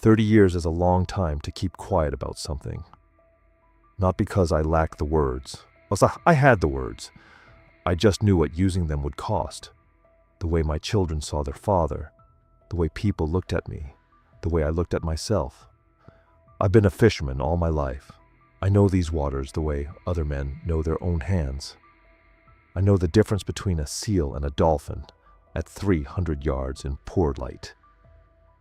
30 years is a long time to keep quiet about something. Not because I lacked the words. I had the words. I just knew what using them would cost. The way my children saw their father. The way people looked at me. The way I looked at myself. I've been a fisherman all my life. I know these waters the way other men know their own hands. I know the difference between a seal and a dolphin at 300 yards in poor light.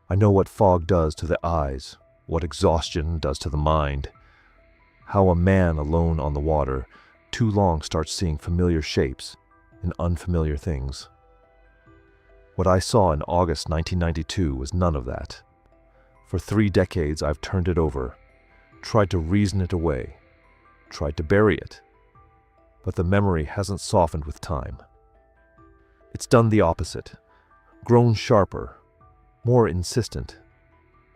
I know what fog does to the eyes, what exhaustion does to the mind, how a man alone on the water too long starts seeing familiar shapes in unfamiliar things. What I saw in August 1992 was none of that. For 3 decades I've turned it over, tried to reason it away, tried to bury it, but the memory hasn't softened with time. It's done the opposite, grown sharper, more insistent,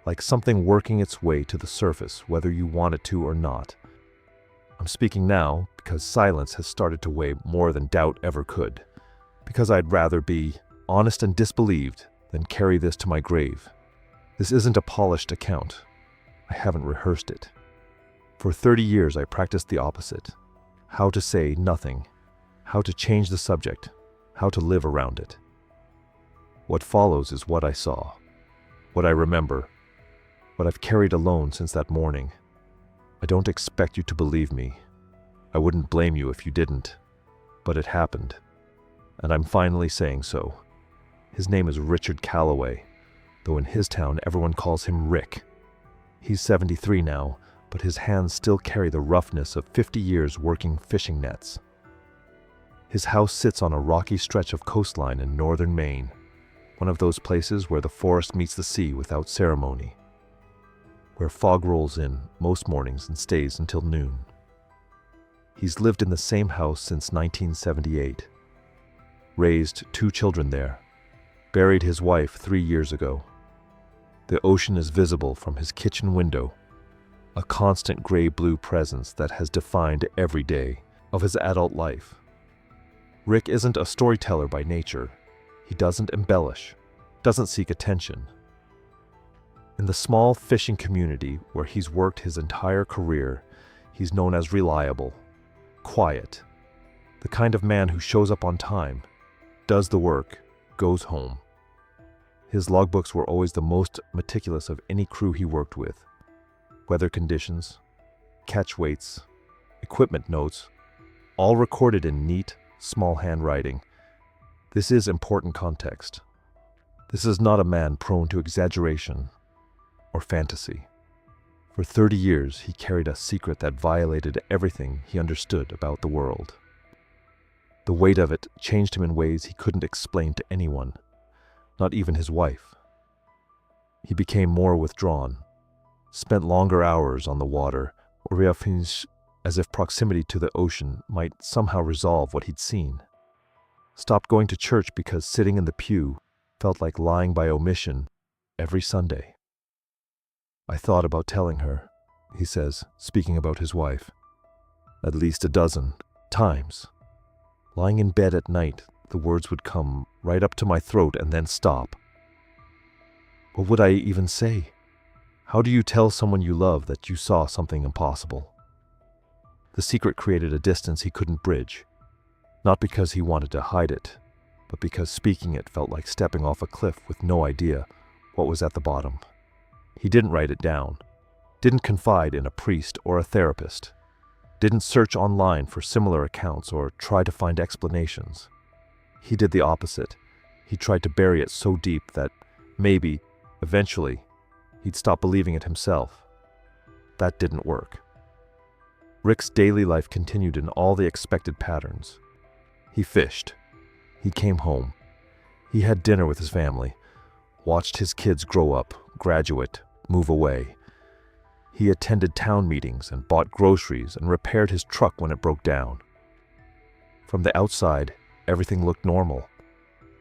like something working its way to the surface whether you want it to or not. I'm speaking now because silence has started to weigh more than doubt ever could, because I'd rather be honest and disbelieved than carry this to my grave. This isn't a polished account. I haven't rehearsed it. For 30 years I practiced the opposite. How to say nothing, how to change the subject, how to live around it. What follows is what I saw, what I remember, what I've carried alone since that morning. I don't expect you to believe me. I wouldn't blame you if you didn't. But it happened, and I'm finally saying so. His name is Richard Calloway, though in his town everyone calls him Rick. He's 73 now, but his hands still carry the roughness of 50 years working fishing nets. His house sits on a rocky stretch of coastline in northern Maine, one of those places where the forest meets the sea without ceremony, where fog rolls in most mornings and stays until noon. He's lived in the same house since 1978, raised 2 children there, buried his wife 3 years ago. The ocean is visible from his kitchen window, a constant gray-blue presence that has defined every day of his adult life. Rick isn't a storyteller by nature. He doesn't embellish, doesn't seek attention. In the small fishing community where he's worked his entire career, he's known as reliable, quiet, the kind of man who shows up on time, does the work, goes home. His logbooks were always the most meticulous of any crew he worked with. Weather conditions, catch weights, equipment notes, all recorded in neat, small handwriting. This is important context. This is not a man prone to exaggeration or fantasy. For 30 years, he carried a secret that violated everything he understood about the world. The weight of it changed him in ways he couldn't explain to anyone, not even his wife. He became more withdrawn, spent longer hours on the water, as if proximity to the ocean might somehow resolve what he'd seen. Stopped going to church because sitting in the pew felt like lying by omission every Sunday. I thought about telling her, he says, speaking about his wife, at least a dozen times. Lying in bed at night, the words would come right up to my throat and then stop. What would I even say? How do you tell someone you love that you saw something impossible? The secret created a distance he couldn't bridge, not because he wanted to hide it, but because speaking it felt like stepping off a cliff with no idea what was at the bottom. He didn't write it down, didn't confide in a priest or a therapist, didn't search online for similar accounts or try to find explanations. He did the opposite. He tried to bury it so deep that maybe, eventually, he'd stop believing it himself. That didn't work. Rick's daily life continued in all the expected patterns. He fished. He came home. He had dinner with his family, watched his kids grow up, graduate, move away. He attended town meetings and bought groceries and repaired his truck when it broke down. From the outside, everything looked normal,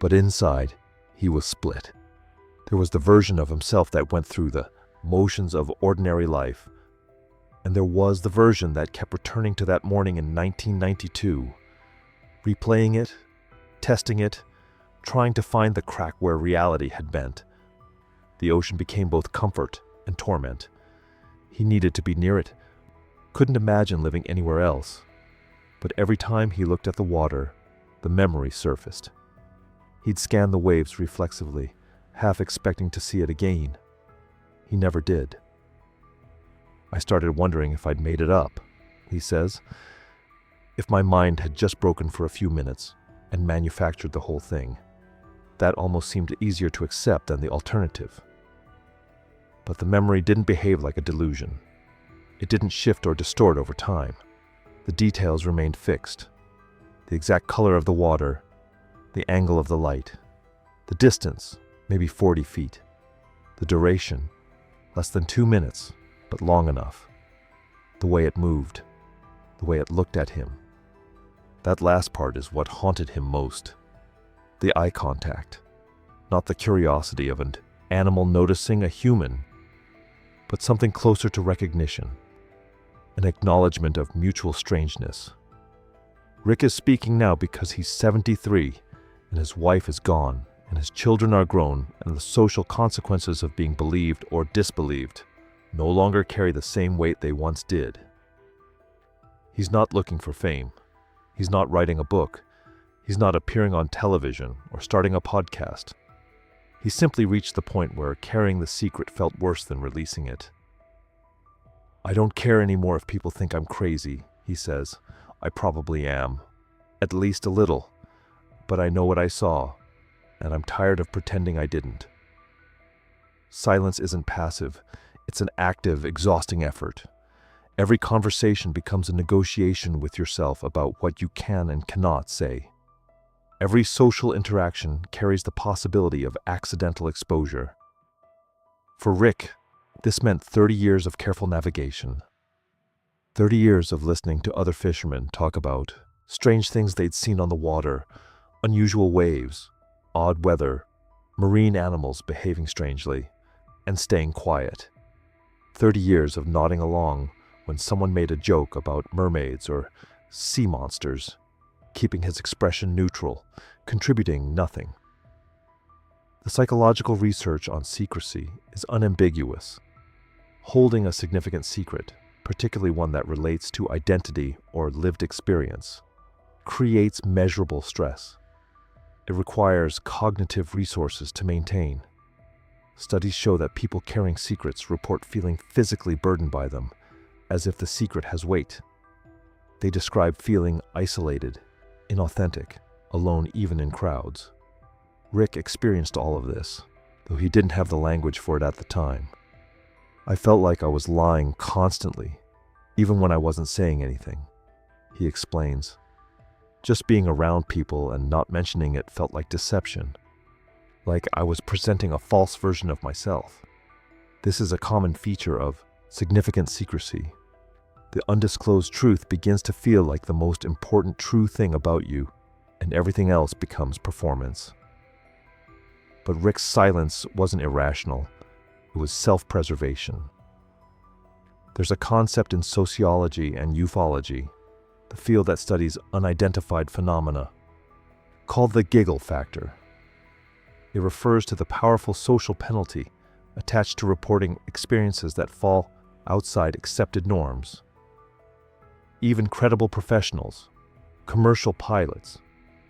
but inside, he was split. There was the version of himself that went through the motions of ordinary life, and there was the version that kept returning to that morning in 1992, replaying it, testing it, trying to find the crack where reality had bent. The ocean became both comfort and torment. He needed to be near it, couldn't imagine living anywhere else. But every time he looked at the water, the memory surfaced. He'd scan the waves reflexively, half expecting to see it again. He never did. I started wondering if I'd made it up, he says. If my mind had just broken for a few minutes and manufactured the whole thing. That almost seemed easier to accept than the alternative. But the memory didn't behave like a delusion. It didn't shift or distort over time. The details remained fixed. The exact color of the water, the angle of the light, the distance, maybe 40 feet. The duration, less than 2 minutes, but long enough. The way it moved, the way it looked at him. That last part is what haunted him most. The eye contact, not the curiosity of an animal noticing a human, but something closer to recognition, an acknowledgement of mutual strangeness. Rick is speaking now because he's 73 and his wife is gone and his children are grown, and the social consequences of being believed or disbelieved no longer carry the same weight they once did. He's not looking for fame. He's not writing a book. He's not appearing on television or starting a podcast. He simply reached the point where carrying the secret felt worse than releasing it. I don't care anymore if people think I'm crazy, he says. I probably am. At least a little. But I know what I saw, and I'm tired of pretending I didn't. Silence isn't passive. It's an active, exhausting effort. Every conversation becomes a negotiation with yourself about what you can and cannot say. Every social interaction carries the possibility of accidental exposure. For Rick, this meant 30 years of careful navigation. 30 years of listening to other fishermen talk about strange things they'd seen on the water, unusual waves, odd weather, marine animals behaving strangely, and staying quiet. 30 years of nodding along when someone made a joke about mermaids or sea monsters, keeping his expression neutral, contributing nothing. The psychological research on secrecy is unambiguous. Holding a significant secret, particularly one that relates to identity or lived experience, creates measurable stress. It requires cognitive resources to maintain. Studies show that people carrying secrets report feeling physically burdened by them, as if the secret has weight. They describe feeling isolated, inauthentic, alone even in crowds. Rick experienced all of this, though he didn't have the language for it at the time. I felt like I was lying constantly, even when I wasn't saying anything, he explains. Just being around people and not mentioning it felt like deception, like I was presenting a false version of myself. This is a common feature of significant secrecy. The undisclosed truth begins to feel like the most important true thing about you, and everything else becomes performance. But Rick's silence wasn't irrational. It was self-preservation. There's a concept in sociology and ufology, the field that studies unidentified phenomena, called the giggle factor. It refers to the powerful social penalty attached to reporting experiences that fall outside accepted norms. Even credible professionals, commercial pilots,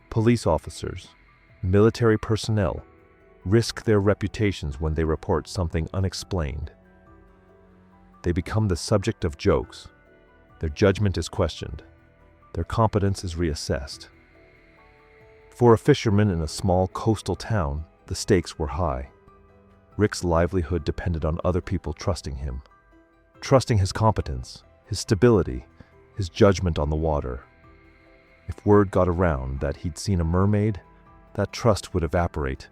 police officers, military personnel, risk their reputations when they report something unexplained. They become the subject of jokes. Their judgment is questioned. Their competence is reassessed. For a fisherman in a small coastal town, the stakes were high. Rick's livelihood depended on other people trusting him, trusting his competence, his stability, his judgment on the water. If word got around that he'd seen a mermaid, that trust would evaporate.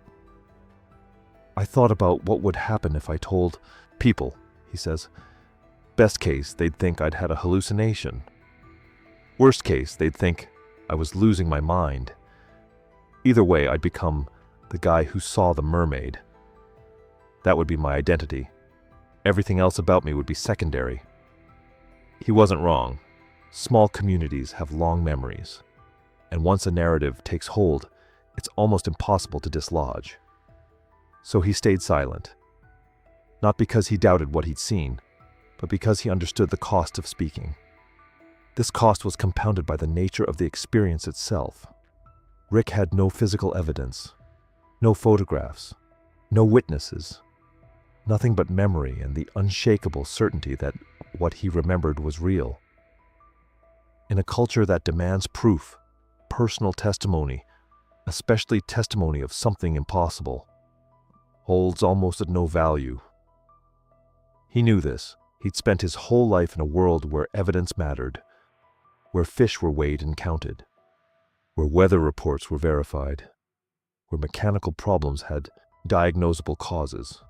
I thought about what would happen if I told people, he says. Best case, they'd think I'd had a hallucination. Worst case, they'd think I was losing my mind. Either way, I'd become the guy who saw the mermaid. That would be my identity. Everything else about me would be secondary. He wasn't wrong. Small communities have long memories, and once a narrative takes hold, it's almost impossible to dislodge. So he stayed silent. not because he doubted what he'd seen, but because he understood the cost of speaking. This cost was compounded by the nature of the experience itself. Rick had no physical evidence, no photographs, no witnesses, nothing but memory and the unshakable certainty that what he remembered was real. In a culture that demands proof, personal testimony, especially testimony of something impossible, holds almost at no value. He knew this. He'd spent his whole life in a world where evidence mattered, where fish were weighed and counted, where weather reports were verified, where mechanical problems had diagnosable causes.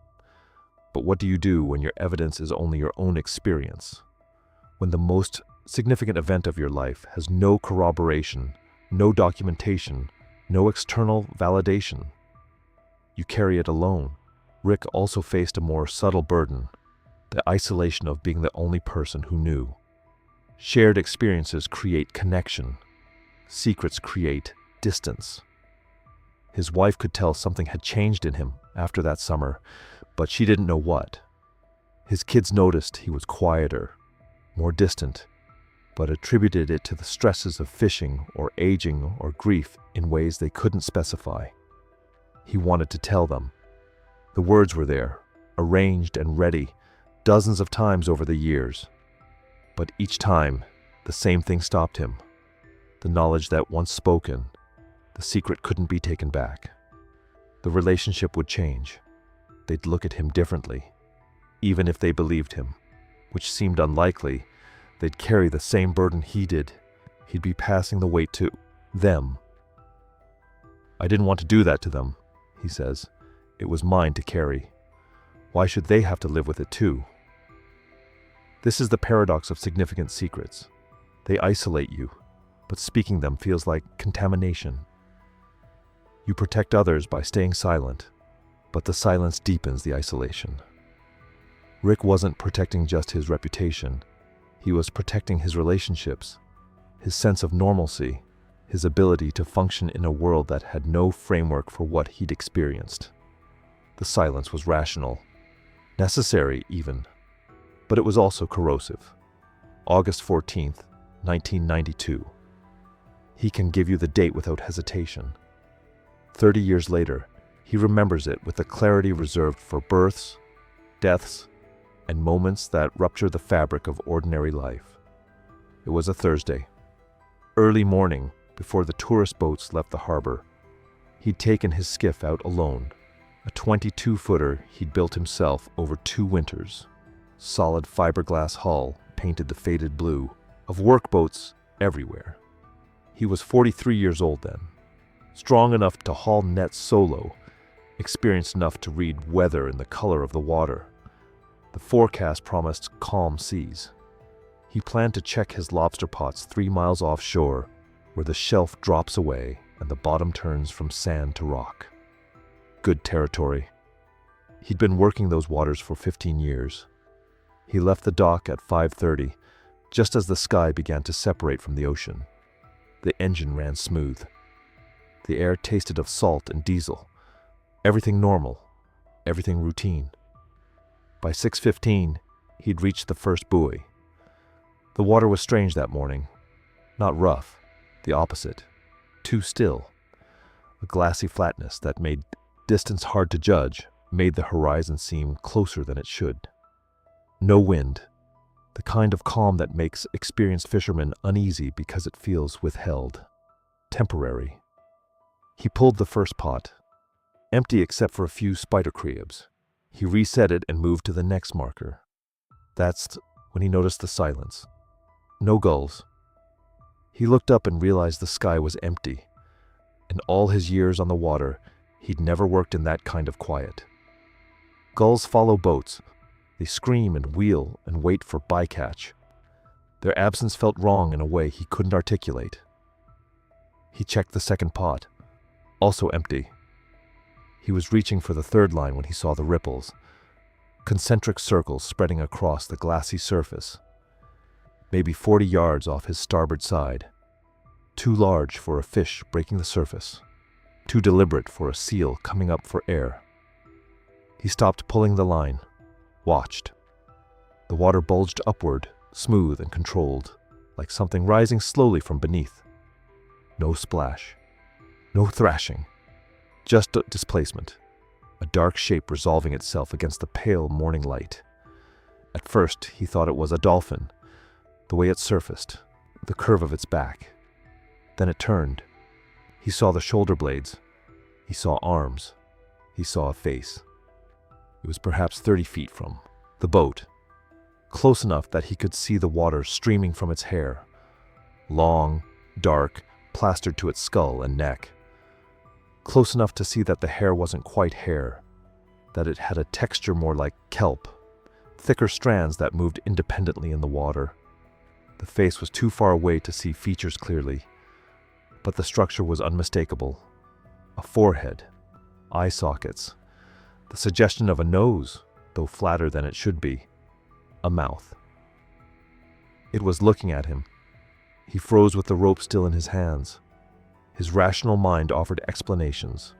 But what do you do when your evidence is only your own experience? When the most significant event of your life has no corroboration, no documentation, no external validation? You carry it alone. Rick also faced a more subtle burden, the isolation of being the only person who knew. Shared experiences create connection. Secrets create distance. His wife could tell something had changed in him after that summer, but she didn't know what. His kids noticed he was quieter, more distant, but attributed it to the stresses of fishing or aging or grief in ways they couldn't specify. He wanted to tell them. The words were there, arranged and ready, dozens of times over the years. But each time, the same thing stopped him. The knowledge that once spoken, the secret couldn't be taken back. The relationship would change. They'd look at him differently. Even if they believed him, which seemed unlikely, they'd carry the same burden he did. He'd be passing the weight to them. I didn't want to do that to them, he says. It was mine to carry. Why should they have to live with it too? This is the paradox of significant secrets. They isolate you, but speaking them feels like contamination. You protect others by staying silent, but the silence deepens the isolation. Rick wasn't protecting just his reputation. He was protecting his relationships, his sense of normalcy, his ability to function in a world that had no framework for what he'd experienced. The silence was rational, necessary even, but it was also corrosive. August 14th, 1992. He can give you the date without hesitation. 30 years later, he remembers it with a clarity reserved for births, deaths, and moments that rupture the fabric of ordinary life. It was a Thursday. Early morning, before the tourist boats left the harbor, he'd taken his skiff out alone, a 22-footer he'd built himself over 2 winters. Solid fiberglass hull painted the faded blue, of workboats everywhere. He was 43 years old then, strong enough to haul nets solo, experienced enough to read weather in the color of the water. The forecast promised calm seas. He planned to check his lobster pots 3 miles offshore, where the shelf drops away and the bottom turns from sand to rock. Good territory. He'd been working those waters for 15 years. He left the dock at 5:30, just as the sky began to separate from the ocean. The engine ran smooth. The air tasted of salt and diesel. Everything normal, everything routine. By 6:15, he'd reached the first buoy. The water was strange that morning. Not rough, the opposite. Too still. A glassy flatness that made distance hard to judge, made the horizon seem closer than it should. No wind, the kind of calm that makes experienced fishermen uneasy because it feels withheld, temporary. He pulled the first pot, empty except for a few spider crabs. He reset it and moved to the next marker. That's when he noticed the silence. No gulls. He looked up and realized the sky was empty. In all his years on the water, he'd never worked in that kind of quiet. Gulls follow boats. They scream and wheel and wait for bycatch. Their absence felt wrong in a way he couldn't articulate. He checked the second pot, also empty. He was reaching for the third line when he saw the ripples, concentric circles spreading across the glassy surface, maybe 40 yards off his starboard side. Too large for a fish breaking the surface, too deliberate for a seal coming up for air. He stopped pulling the line. watched. The water bulged upward, smooth and controlled, like something rising slowly from beneath. No splash, no thrashing, just displacement, a dark shape resolving itself against the pale morning light. At first, he thought it was a dolphin, the way it surfaced, the curve of its back. Then it turned. He saw the shoulder blades. He saw arms. He saw a face. It was perhaps 30 feet from the boat, close enough that he could see the water streaming from its hair, long, dark, plastered to its skull and neck. Close enough to see that the hair wasn't quite hair, that it had a texture more like kelp, thicker strands that moved independently in the water. The face was too far away to see features clearly, but the structure was unmistakable. A forehead, eye sockets, the suggestion of a nose, though flatter than it should be, a mouth. It was looking at him. He froze with the rope still in his hands. His rational mind offered explanations.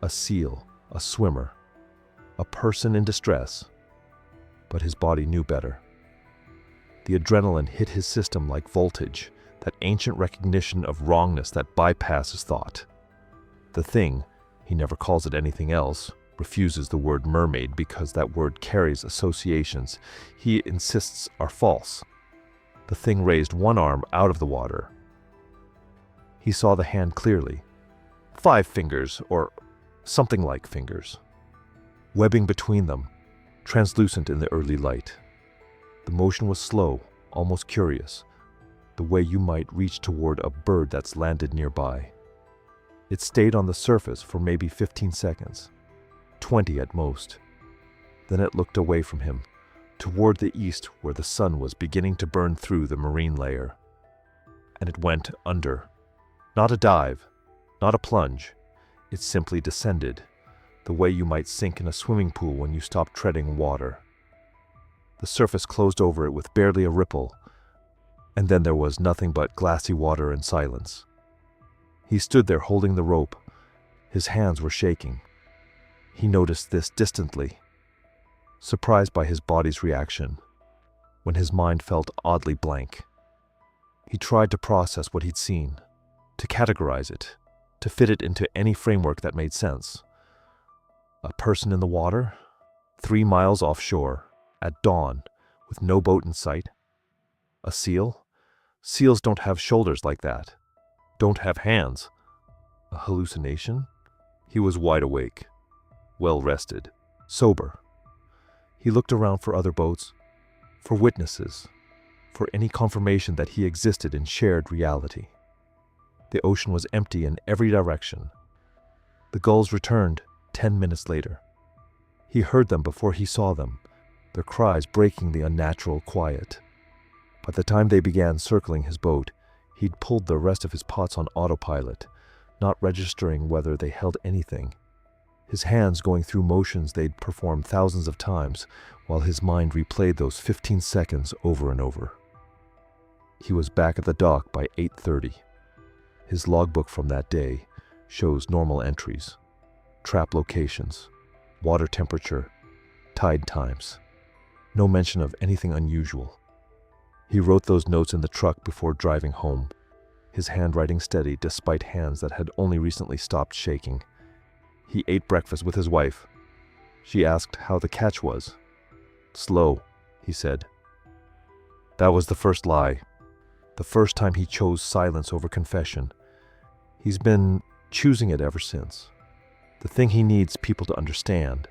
A seal, a swimmer, a person in distress. But his body knew better. The adrenaline hit his system like voltage, that ancient recognition of wrongness that bypasses thought. The thing, he never calls it anything else, refuses the word mermaid because that word carries associations he insists are false. The thing raised one arm out of the water. He saw the hand clearly. 5 fingers, or something like fingers. Webbing between them, translucent in the early light. The motion was slow, almost curious, the way you might reach toward a bird that's landed nearby. It stayed on the surface for maybe 15 seconds, 20 at most. Then it looked away from him, toward the east where the sun was beginning to burn through the marine layer. And it went under. Not a dive, not a plunge. It simply descended, the way you might sink in a swimming pool when you stop treading water. The surface closed over it with barely a ripple, and then there was nothing but glassy water and silence. He stood there holding the rope. His hands were shaking. He noticed this distantly, surprised by his body's reaction, when his mind felt oddly blank. He tried to process what he'd seen, to categorize it, to fit it into any framework that made sense. A person in the water, 3 miles offshore, at dawn, with no boat in sight. A seal? Seals don't have shoulders like that. Don't have hands. A hallucination? He was wide awake, well rested, sober. He looked around for other boats, for witnesses, for any confirmation that he existed in shared reality. The ocean was empty in every direction. The gulls returned 10 minutes later. He heard them before he saw them, their cries breaking the unnatural quiet. By the time they began circling his boat, he'd pulled the rest of his pots on autopilot, not registering whether they held anything. His hands going through motions they'd performed thousands of times, while his mind replayed those 15 seconds over and over. He was back at the dock by 8:30. His logbook from that day shows normal entries, trap locations, water temperature, tide times. No mention of anything unusual. He wrote those notes in the truck before driving home, his handwriting steady despite hands that had only recently stopped shaking. He ate breakfast with his wife. She asked how the catch was. Slow, he said. That was the first lie. The first time he chose silence over confession. He's been choosing it ever since. The thing he needs people to understand,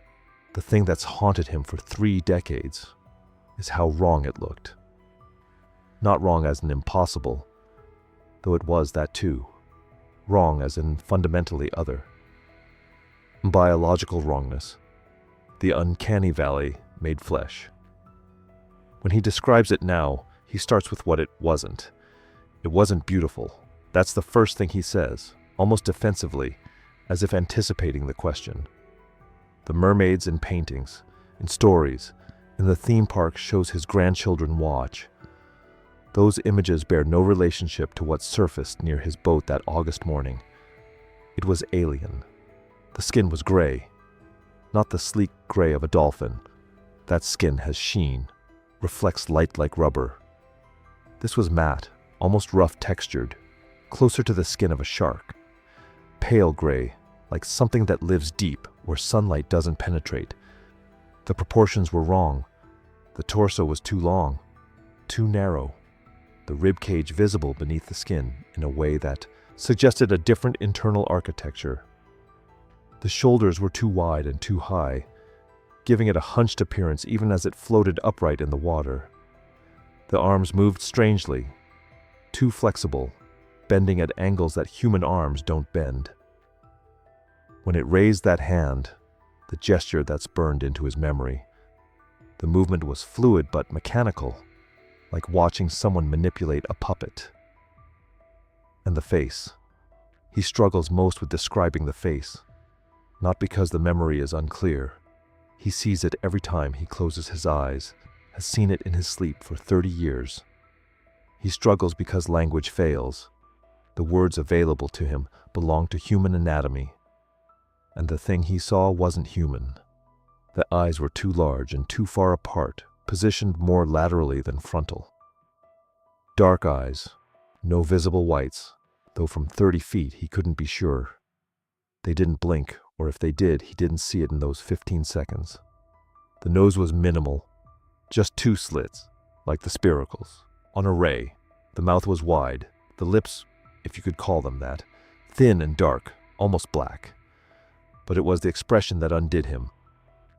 the thing that's haunted him for 3 decades, is how wrong it looked. Not wrong as in impossible, though it was that too. Wrong as in fundamentally other. Biological wrongness. The uncanny valley made flesh. When he describes it now, he starts with what it wasn't. It wasn't beautiful. That's the first thing he says, almost defensively, as if anticipating the question. The mermaids in paintings, in stories, in the theme park shows his grandchildren watch. Those images bear no relationship to what surfaced near his boat that August morning. It was alien. The skin was gray, not the sleek gray of a dolphin, That skin has sheen, reflects light like rubber. This was matte, almost rough textured, closer to the skin of a shark. Pale gray, like something that lives deep where sunlight doesn't penetrate. The proportions were wrong. The torso was too long, too narrow. The rib cage visible beneath the skin in a way that suggested a different internal architecture. The shoulders were too wide and too high, giving it a hunched appearance even as it floated upright in the water. The arms moved strangely, too flexible, bending at angles that human arms don't bend. When it raised that hand, the gesture that's burned into his memory, the movement was fluid but mechanical, like watching someone manipulate a puppet. And the face. He struggles most with describing the face, not because the memory is unclear. He sees it every time he closes his eyes, has seen it in his sleep for 30 years. He struggles because language fails. The words available to him belong to human anatomy, and the thing he saw wasn't human. The eyes were too large and too far apart, positioned more laterally than frontal. Dark eyes, no visible whites, though from 30 feet he couldn't be sure. They didn't blink, or if they did, he didn't see it in those 15 seconds. The nose was minimal, just 2 slits, like the spiracles, on a ray. The mouth was wide, the lips, if you could call them that, thin and dark, almost black. But it was the expression that undid him,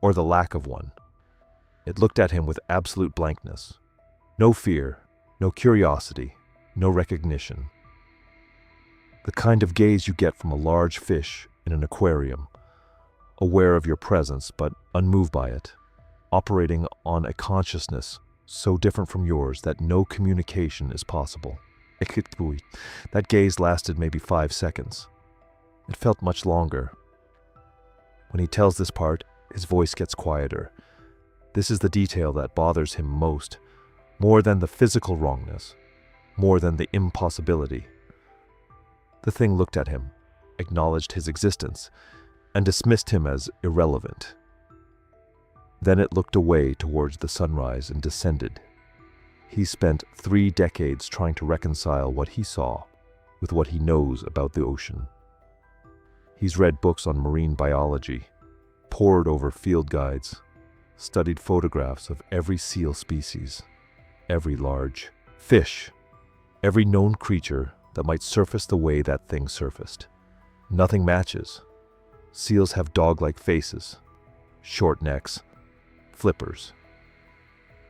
or the lack of one. It looked at him with absolute blankness. No fear, no curiosity, no recognition. The kind of gaze you get from a large fish in an aquarium, aware of your presence but unmoved by it, operating on a consciousness so different from yours that no communication is possible. That gaze lasted maybe 5 seconds. It felt much longer. When he tells this part, his voice gets quieter. This is the detail that bothers him most, more than the physical wrongness, more than the impossibility. The thing looked at him, acknowledged his existence, and dismissed him as irrelevant. Then it looked away towards the sunrise and descended. He spent 3 decades trying to reconcile what he saw with what he knows about the ocean. He's read books on marine biology, pored over field guides, studied photographs of every seal species, every large fish, every known creature that might surface the way that thing surfaced. Nothing matches. Seals have dog-like faces, short necks, flippers.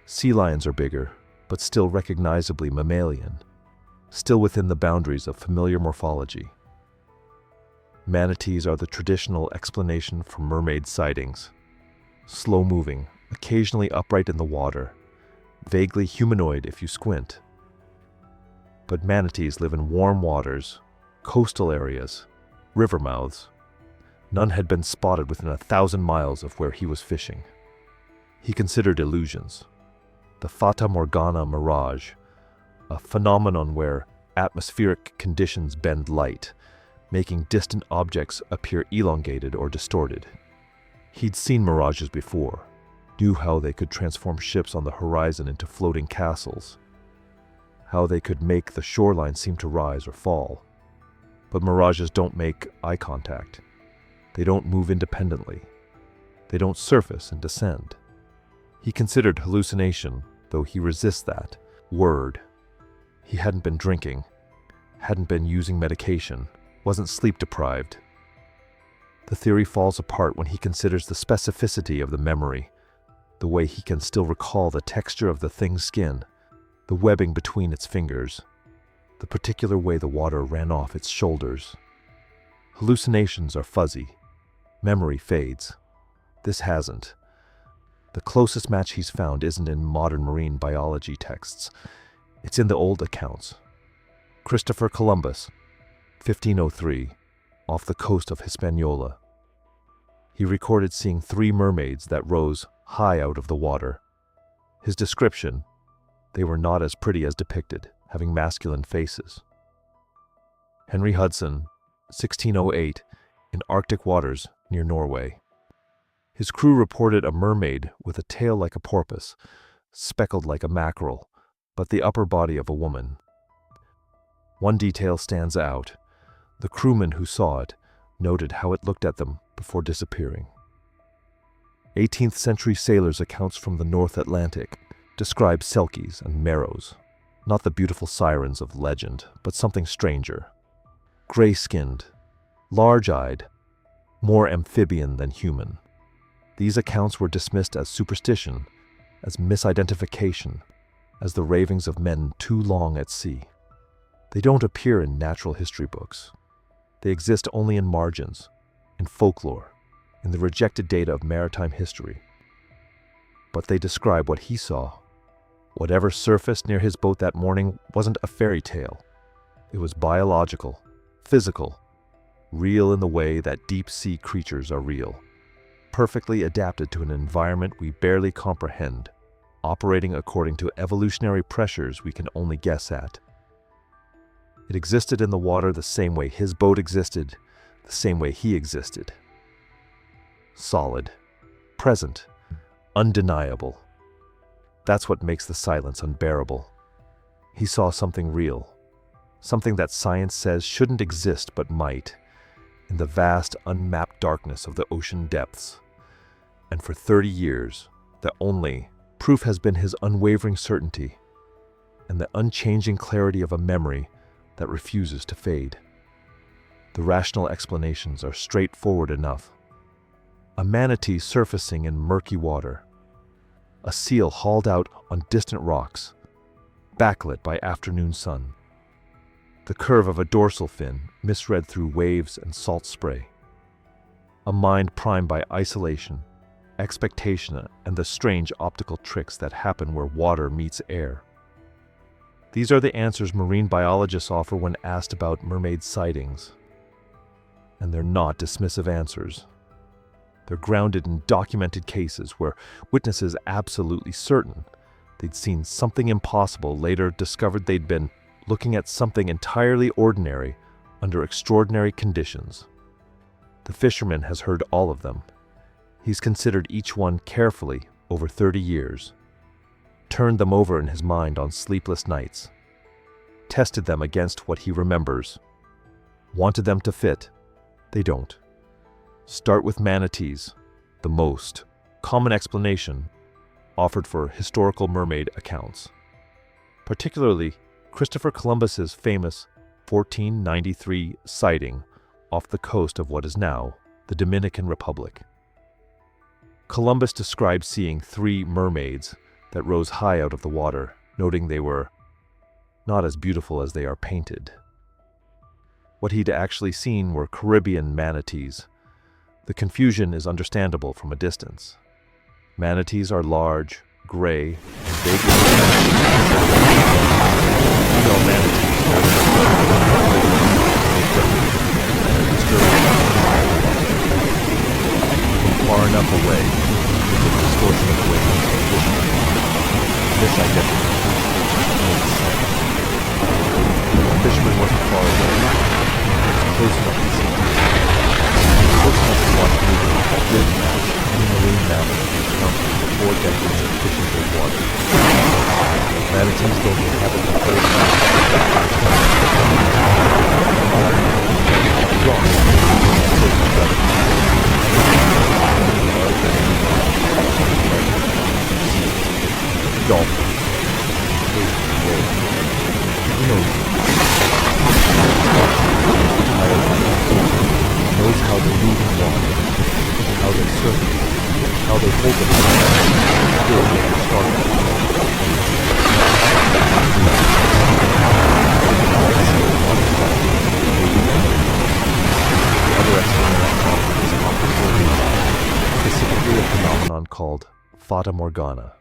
Sea lions are bigger, but still recognizably mammalian, still within the boundaries of familiar morphology. Manatees are the traditional explanation for mermaid sightings. Slow-moving, occasionally upright in the water, vaguely humanoid if you squint. But manatees live in warm waters, coastal areas, river mouths. None had been spotted within 1,000 miles of where he was fishing. He considered illusions. The Fata Morgana mirage, a phenomenon where atmospheric conditions bend light, making distant objects appear elongated or distorted. He'd seen mirages before, knew how they could transform ships on the horizon into floating castles, how they could make the shoreline seem to rise or fall. But mirages don't make eye contact. They don't move independently. They don't surface and descend. He considered hallucination, though he resists that word. He hadn't been drinking, hadn't been using medication, wasn't sleep-deprived. The theory falls apart when he considers the specificity of the memory, the way he can still recall the texture of the thing's skin, the webbing between its fingers, the particular way the water ran off its shoulders. Hallucinations are fuzzy. Memory fades. This hasn't. The closest match he's found isn't in modern marine biology texts. It's in the old accounts. Christopher Columbus, 1503, off the coast of Hispaniola. He recorded seeing 3 mermaids that rose high out of the water. His description, they were not as pretty as depicted, having masculine faces. Henry Hudson, 1608, in Arctic waters near Norway. His crew reported a mermaid with a tail like a porpoise, speckled like a mackerel, but the upper body of a woman. One detail stands out. The crewman who saw it noted how it looked at them before disappearing. 18th century sailors' accounts from the North Atlantic describe selkies and meros, not the beautiful sirens of legend, but something stranger. Gray-skinned, large-eyed, more amphibian than human. These accounts were dismissed as superstition, as misidentification, as the ravings of men too long at sea. They don't appear in natural history books. They exist only in margins, in folklore, in the rejected data of maritime history. But they describe what he saw. Whatever surfaced near his boat that morning wasn't a fairy tale. It was biological, physical, real in the way that deep-sea creatures are real, perfectly adapted to an environment we barely comprehend, operating according to evolutionary pressures we can only guess at. It existed in the water the same way his boat existed, the same way he existed. Solid, present, undeniable. That's what makes the silence unbearable. He saw something real, something that science says shouldn't exist but might, in the vast, unmapped darkness of the ocean depths. And for 30 years, the only proof has been his unwavering certainty and the unchanging clarity of a memory that refuses to fade. The rational explanations are straightforward enough. A manatee surfacing in murky water. A seal hauled out on distant rocks, backlit by afternoon sun. The curve of a dorsal fin misread through waves and salt spray. A mind primed by isolation, expectation, and the strange optical tricks that happen where water meets air. These are the answers marine biologists offer when asked about mermaid sightings. And they're not dismissive answers. They're grounded in documented cases where witnesses absolutely certain they'd seen something impossible later discovered they'd been looking at something entirely ordinary under extraordinary conditions. The fisherman has heard all of them. He's considered each one carefully over 30 years, turned them over in his mind on sleepless nights, tested them against what he remembers, wanted them to fit. They don't. Start with manatees, the most common explanation offered for historical mermaid accounts. Particularly Christopher Columbus's famous 1493 sighting off the coast of what is now the Dominican Republic. Columbus described seeing 3 mermaids that rose high out of the water, noting they were not as beautiful as they are painted. What he'd actually seen were Caribbean manatees. The confusion is understandable from a distance. Manatees are large, gray, and vaguely female manatees far enough away with the distortion of wings and vision. This identification makes sense. The fisherman wasn't far away. Close enough to see. Close enough to watch moving a good match any marine mammal to account for 4 decades of fishing for water. Manatees don't inhabit the whole dolphins. Knows how they move in water, how they surf, how they hold Other explanations, specifically a phenomenon called Fata Morgana.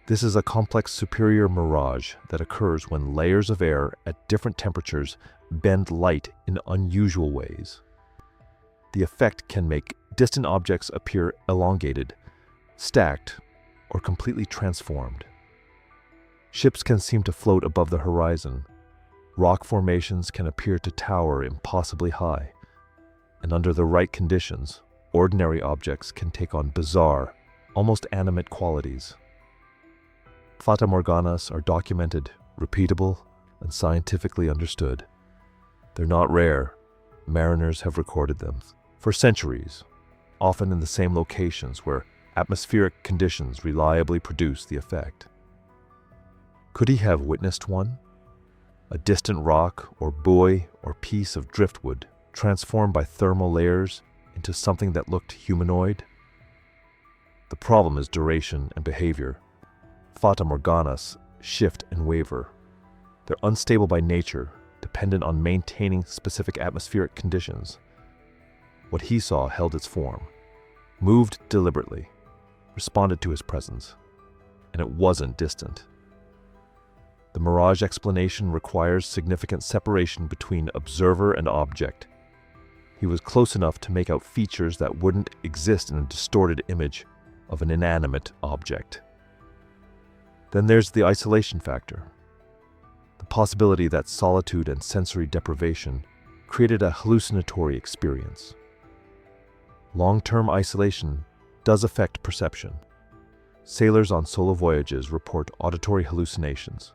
This is a complex superior mirage that occurs when layers of air at different temperatures bend light in unusual ways. The effect can make distant objects appear elongated, stacked, or completely transformed. Ships can seem to float above the horizon. Rock formations can appear to tower impossibly high. And under the right conditions, ordinary objects can take on bizarre, almost animate qualities. Fata Morganas are documented, repeatable, and scientifically understood. They're not rare. Mariners have recorded them for centuries, often in the same locations where atmospheric conditions reliably produce the effect. Could he have witnessed one? A distant rock or buoy or piece of driftwood transformed by thermal layers into something that looked humanoid? The problem is duration and behavior. Fata Morganas shift and waver. They're unstable by nature, dependent on maintaining specific atmospheric conditions. What he saw held its form, moved deliberately, responded to his presence, and it wasn't distant. The mirage explanation requires significant separation between observer and object. He was close enough to make out features that wouldn't exist in a distorted image of an inanimate object. Then there's the isolation factor. The possibility that solitude and sensory deprivation created a hallucinatory experience. Long-term isolation does affect perception. Sailors on solo voyages report auditory hallucinations,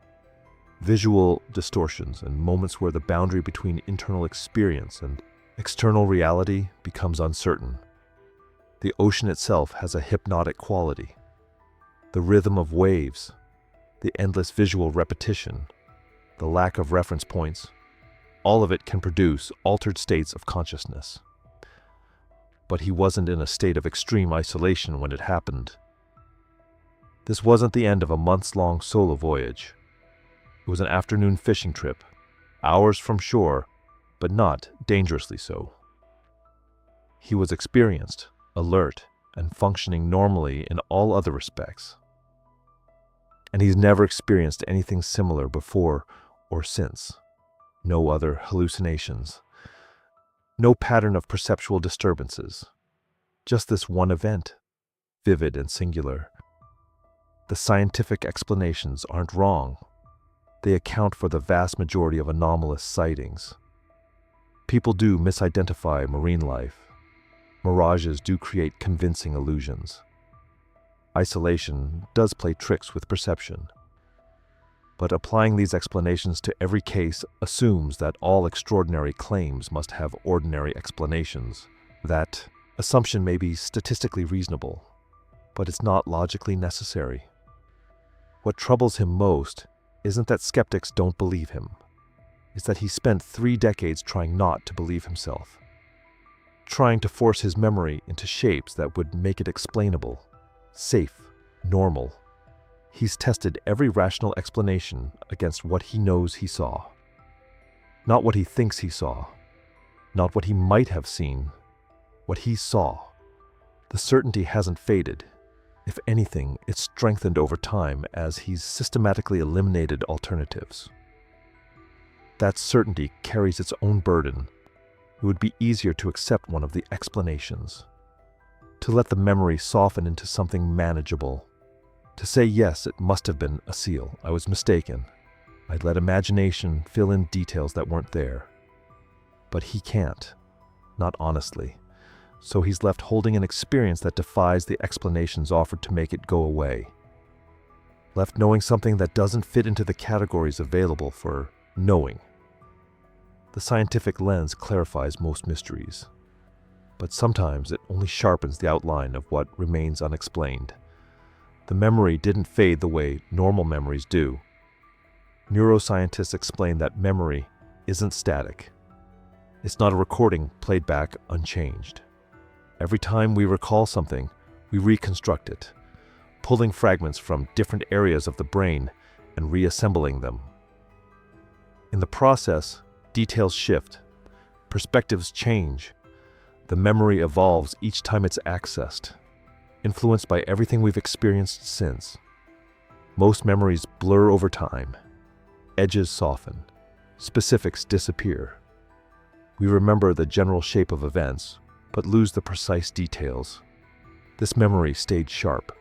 visual distortions, and moments where the boundary between internal experience and external reality becomes uncertain. The ocean itself has a hypnotic quality. The rhythm of waves, the endless visual repetition, the lack of reference points, all of it can produce altered states of consciousness. But he wasn't in a state of extreme isolation when it happened. This wasn't the end of a months-long solo voyage. It was an afternoon fishing trip, hours from shore, but not dangerously so. He was experienced, alert, and functioning normally in all other respects. And he's never experienced anything similar before or since. No other hallucinations. No pattern of perceptual disturbances. Just this one event, vivid and singular. The scientific explanations aren't wrong. They account for the vast majority of anomalous sightings. People do misidentify marine life. Mirages do create convincing illusions. Isolation does play tricks with perception. But applying these explanations to every case assumes that all extraordinary claims must have ordinary explanations. That assumption may be statistically reasonable, but it's not logically necessary. What troubles him most isn't that skeptics don't believe him. It's that he spent 3 decades trying not to believe himself, trying to force his memory into shapes that would make it explainable, safe, normal. He's tested every rational explanation against what he knows he saw. Not what he thinks he saw, not what he might have seen, what he saw. The certainty hasn't faded. If anything, it's strengthened over time as he's systematically eliminated alternatives. That certainty carries its own burden. It would be easier to accept one of the explanations, to let the memory soften into something manageable, to say, yes, it must have been a seal, I was mistaken. I'd let imagination fill in details that weren't there. But he can't, not honestly. So he's left holding an experience that defies the explanations offered to make it go away. Left knowing something that doesn't fit into the categories available for knowing. The scientific lens clarifies most mysteries, but sometimes it only sharpens the outline of what remains unexplained. The memory didn't fade the way normal memories do. Neuroscientists explain that memory isn't static. It's not a recording played back unchanged. Every time we recall something, we reconstruct it, pulling fragments from different areas of the brain and reassembling them. In the process, details shift, perspectives change. The memory evolves each time it's accessed, influenced by everything we've experienced since. Most memories blur over time. Edges soften. Specifics disappear. We remember the general shape of events, but lose the precise details. This memory stayed sharp.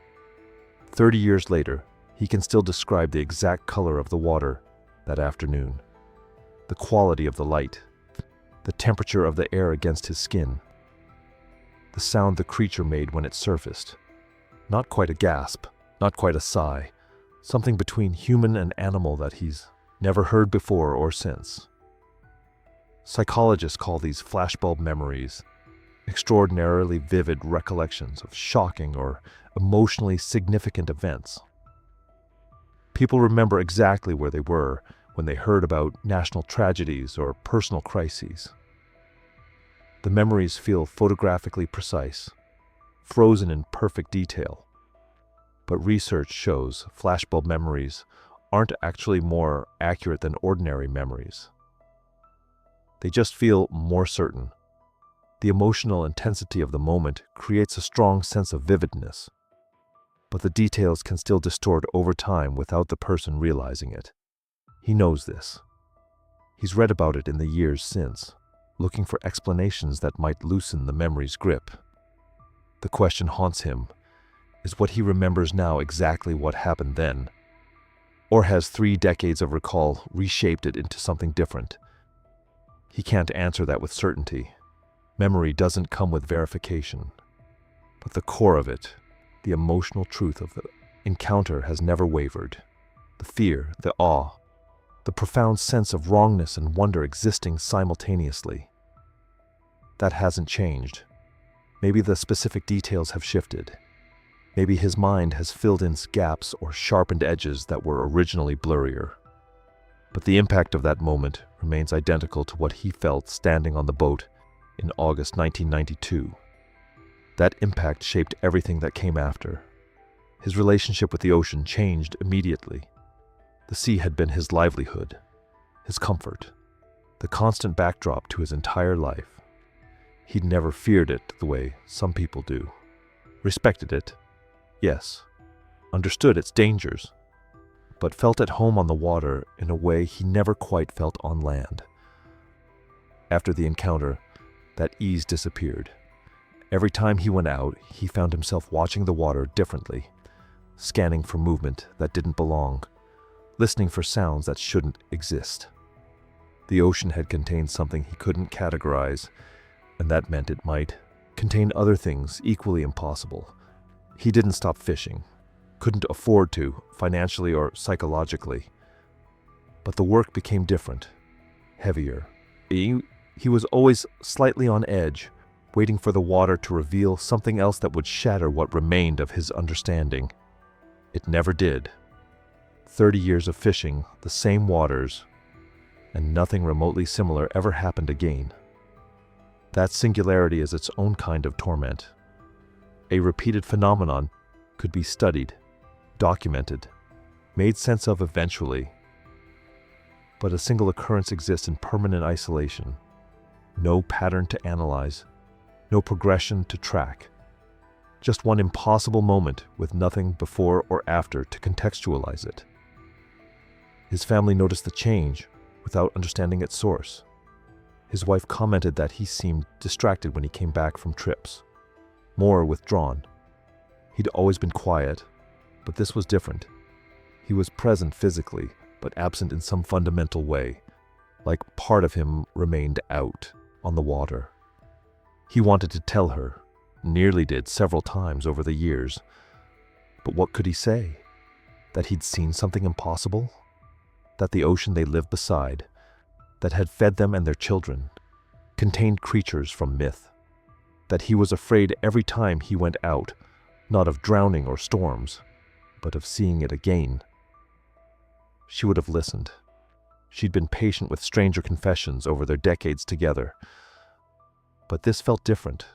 30 years later, he can still describe the exact color of the water that afternoon, the quality of the light, the temperature of the air against his skin. The the sound the creature made when it surfaced. Not quite a gasp, not quite a sigh, something between human and animal that he's never heard before or since. Psychologists call these flashbulb memories extraordinarily vivid recollections of shocking or emotionally significant events. People remember exactly where they were when they heard about national tragedies or personal crises. The memories feel photographically precise, frozen in perfect detail. But research shows flashbulb memories aren't actually more accurate than ordinary memories. They just feel more certain. The emotional intensity of the moment creates a strong sense of vividness, but the details can still distort over time without the person realizing it. He knows this. He's read about it in the years since, looking for explanations that might loosen the memory's grip. The question haunts him: is what he remembers now exactly what happened then? Or has 3 decades of recall reshaped it into something different? He can't answer that with certainty. Memory doesn't come with verification. But the core of it, the emotional truth of the encounter, has never wavered. The fear, the awe, the profound sense of wrongness and wonder existing simultaneously. That hasn't changed. Maybe the specific details have shifted. Maybe his mind has filled in gaps or sharpened edges that were originally blurrier. But the impact of that moment remains identical to what he felt standing on the boat in August 1992. That impact shaped everything that came after. His relationship with the ocean changed immediately. The sea had been his livelihood, his comfort, the constant backdrop to his entire life. He'd never feared it the way some people do. Respected it, yes. Understood its dangers, but felt at home on the water in a way he never quite felt on land. After the encounter, that ease disappeared. Every time he went out, he found himself watching the water differently, scanning for movement that didn't belong, listening for sounds that shouldn't exist. The ocean had contained something he couldn't categorize, and that meant it might contain other things equally impossible. He didn't stop fishing, couldn't afford to, financially or psychologically. But the work became different, heavier. He was always slightly on edge, waiting for the water to reveal something else that would shatter what remained of his understanding. It never did. 30 years of fishing, the same waters, and nothing remotely similar ever happened again. That singularity is its own kind of torment. A repeated phenomenon could be studied, documented, made sense of eventually. But a single occurrence exists in permanent isolation. No pattern to analyze, no progression to track. Just one impossible moment with nothing before or after to contextualize it. His family noticed the change without understanding its source. His wife commented that he seemed distracted when he came back from trips, more withdrawn. He'd always been quiet, but this was different. He was present physically, but absent in some fundamental way, like part of him remained out on the water. He wanted to tell her, nearly did several times over the years. But what could he say? That he'd seen something impossible? That the ocean they lived beside, that had fed them and their children, contained creatures from myth? That he was afraid every time he went out, not of drowning or storms, but of seeing it again? She would have listened. She'd been patient with stranger confessions over their decades together. But this felt different.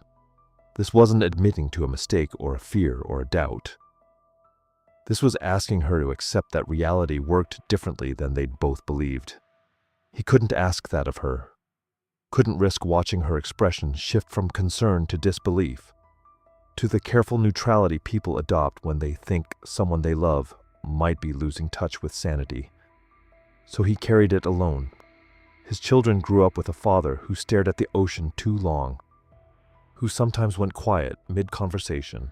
This wasn't admitting to a mistake or a fear or a doubt. This was asking her to accept that reality worked differently than they'd both believed. He couldn't ask that of her. Couldn't risk watching her expression shift from concern to disbelief, to the careful neutrality people adopt when they think someone they love might be losing touch with sanity. So he carried it alone. His children grew up with a father who stared at the ocean too long, who sometimes went quiet mid-conversation,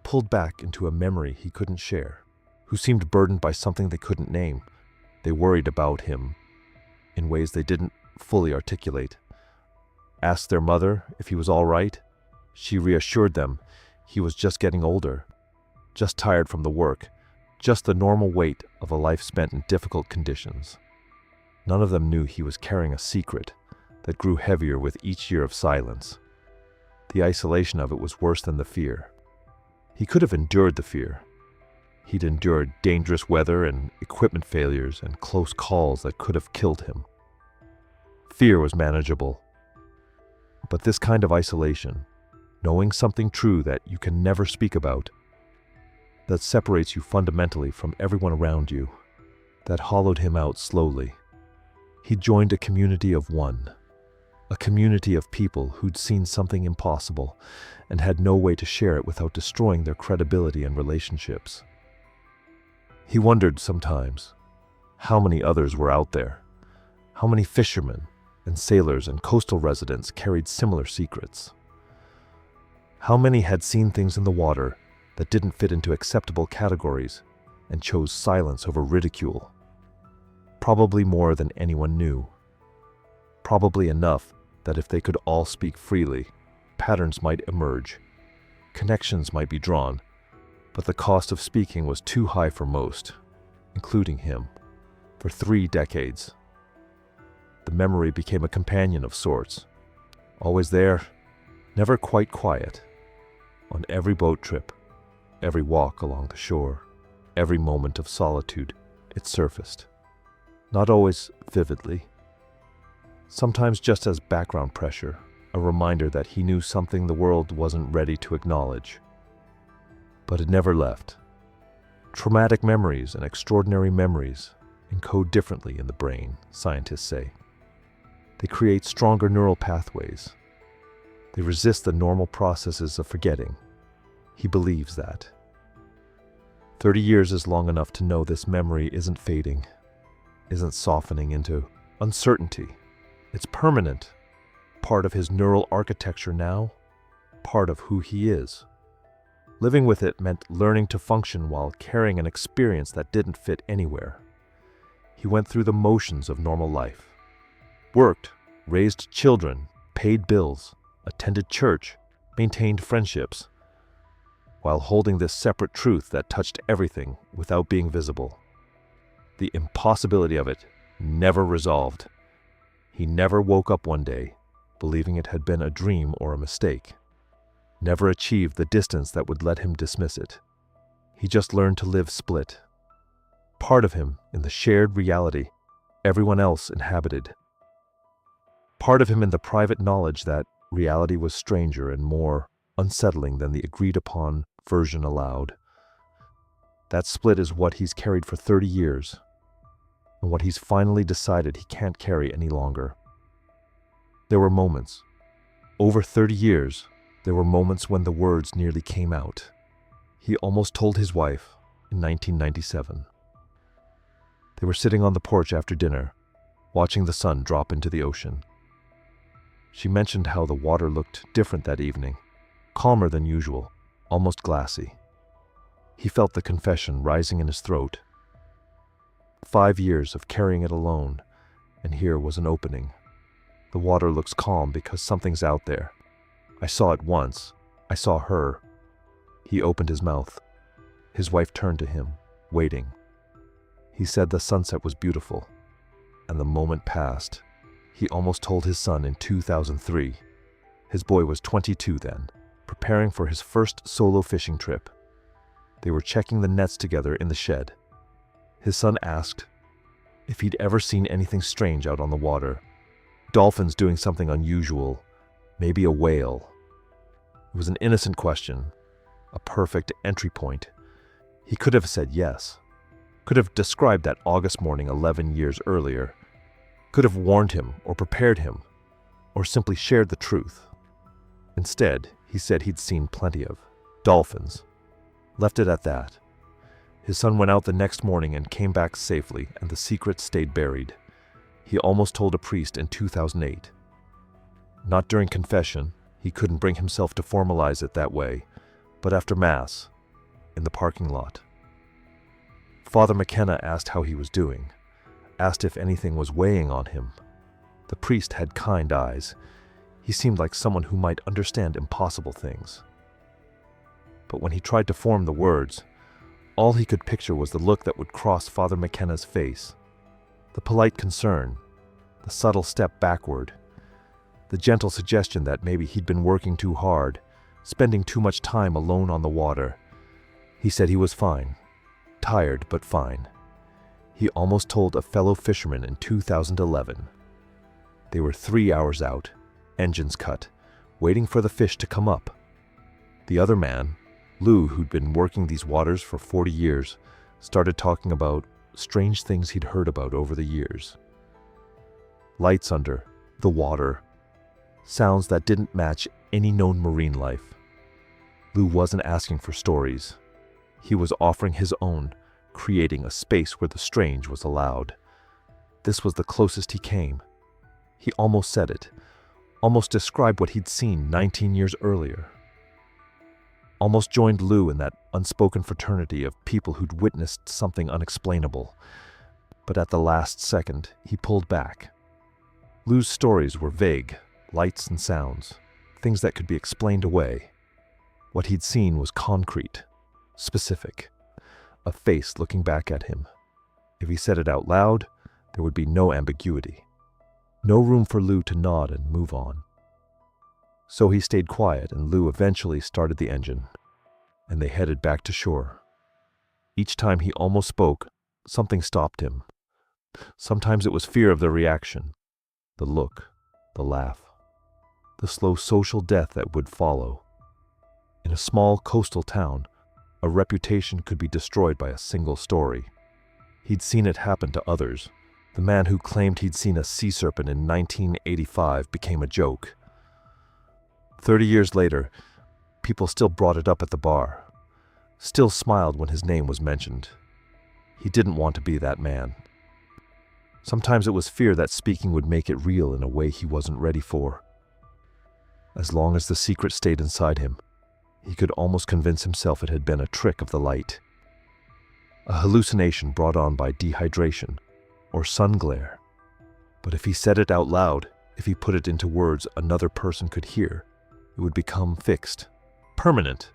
pulled back into a memory he couldn't share, who seemed burdened by something they couldn't name. They worried about him in ways they didn't fully articulate. Asked their mother if he was all right. She reassured them he was just getting older, just tired from the work, just the normal weight of a life spent in difficult conditions. None of them knew he was carrying a secret that grew heavier with each year of silence. The isolation of it was worse than the fear. He could have endured the fear. He'd endured dangerous weather and equipment failures and close calls that could have killed him. Fear was manageable. But this kind of isolation, knowing something true that you can never speak about, that separates you fundamentally from everyone around you, that hollowed him out slowly. He joined a community of one, a community of people who'd seen something impossible and had no way to share it without destroying their credibility and relationships. He wondered sometimes how many others were out there, how many fishermen and sailors and coastal residents carried similar secrets. How many had seen things in the water that didn't fit into acceptable categories and chose silence over ridicule. Probably more than anyone knew. Probably enough that if they could all speak freely, patterns might emerge, connections might be drawn, but the cost of speaking was too high for most, including him, for 3 decades. The memory became a companion of sorts, always there, never quite quiet. On every boat trip, every walk along the shore, every moment of solitude, it surfaced. Not always vividly. Sometimes just as background pressure, a reminder that he knew something the world wasn't ready to acknowledge. But it never left. Traumatic memories and extraordinary memories encode differently in the brain, scientists say. They create stronger neural pathways. They resist the normal processes of forgetting. He believes that. 30 years is long enough to know this memory isn't fading, isn't softening into uncertainty. It's permanent, part of his neural architecture now, part of who he is. Living with it meant learning to function while carrying an experience that didn't fit anywhere. He went through the motions of normal life. Worked, raised children, paid bills, attended church, maintained friendships, while holding this separate truth that touched everything without being visible. The impossibility of it never resolved. He never woke up one day believing it had been a dream or a mistake. Never achieved the distance that would let him dismiss it. He just learned to live split. Part of him in the shared reality everyone else inhabited. Part of him in the private knowledge that reality was stranger and more unsettling than the agreed-upon version allowed. That split is what he's carried for 30 years, and what he's finally decided he can't carry any longer. There were moments, over 30 years, there were moments when the words nearly came out. He almost told his wife in 1997. They were sitting on the porch after dinner, watching the sun drop into the ocean. She mentioned how the water looked different that evening, calmer than usual, almost glassy. He felt the confession rising in his throat. 5 years of carrying it alone, and here was an opening. The water looks calm because something's out there. I saw it once. I saw her. He opened his mouth. His wife turned to him, waiting. He said the sunset was beautiful, and the moment passed. He almost told his son in 2003. His boy was 22 then, preparing for his first solo fishing trip. They were checking the nets together in the shed. His son asked if he'd ever seen anything strange out on the water. Dolphins doing something unusual, maybe a whale. It was an innocent question, a perfect entry point. He could have said yes, could have described that August morning 11 years earlier, could have warned him or prepared him, or simply shared the truth. Instead, he said he'd seen plenty of dolphins. Left it at that. His son went out the next morning and came back safely, and the secret stayed buried. He almost told a priest in 2008. Not during confession, he couldn't bring himself to formalize it that way, but after Mass, in the parking lot. Father McKenna asked how he was doing, asked if anything was weighing on him. The priest had kind eyes. He seemed like someone who might understand impossible things. But when he tried to form the words, all he could picture was the look that would cross Father McKenna's face. The polite concern, the subtle step backward, the gentle suggestion that maybe he'd been working too hard, spending too much time alone on the water. He said he was fine, tired but fine. He almost told a fellow fisherman in 2011. They were 3 hours out, engines cut, waiting for the fish to come up. The other man, Lou, who'd been working these waters for 40 years, started talking about strange things he'd heard about over the years. Lights under, the water, sounds that didn't match any known marine life. Lou wasn't asking for stories. He was offering his own, creating a space where the strange was allowed. This was the closest he came. He almost said it, almost described what he'd seen 19 years earlier. Almost joined Lou in that unspoken fraternity of people who'd witnessed something unexplainable. But at the last second, he pulled back. Lou's stories were vague, lights and sounds, things that could be explained away. What he'd seen was concrete, specific, a face looking back at him. If he said it out loud, there would be no ambiguity. No room for Lou to nod and move on. So he stayed quiet, and Lou eventually started the engine, and they headed back to shore. Each time he almost spoke, something stopped him. Sometimes it was fear of the reaction, the look, the laugh, the slow social death that would follow. In a small coastal town, a reputation could be destroyed by a single story. He'd seen it happen to others. The man who claimed he'd seen a sea serpent in 1985 became a joke. 30 years later, people still brought it up at the bar, still smiled when his name was mentioned. He didn't want to be that man. Sometimes it was fear that speaking would make it real in a way he wasn't ready for. As long as the secret stayed inside him, he could almost convince himself it had been a trick of the light, a hallucination brought on by dehydration or sun glare. But if he said it out loud, if he put it into words another person could hear, it would become fixed, permanent.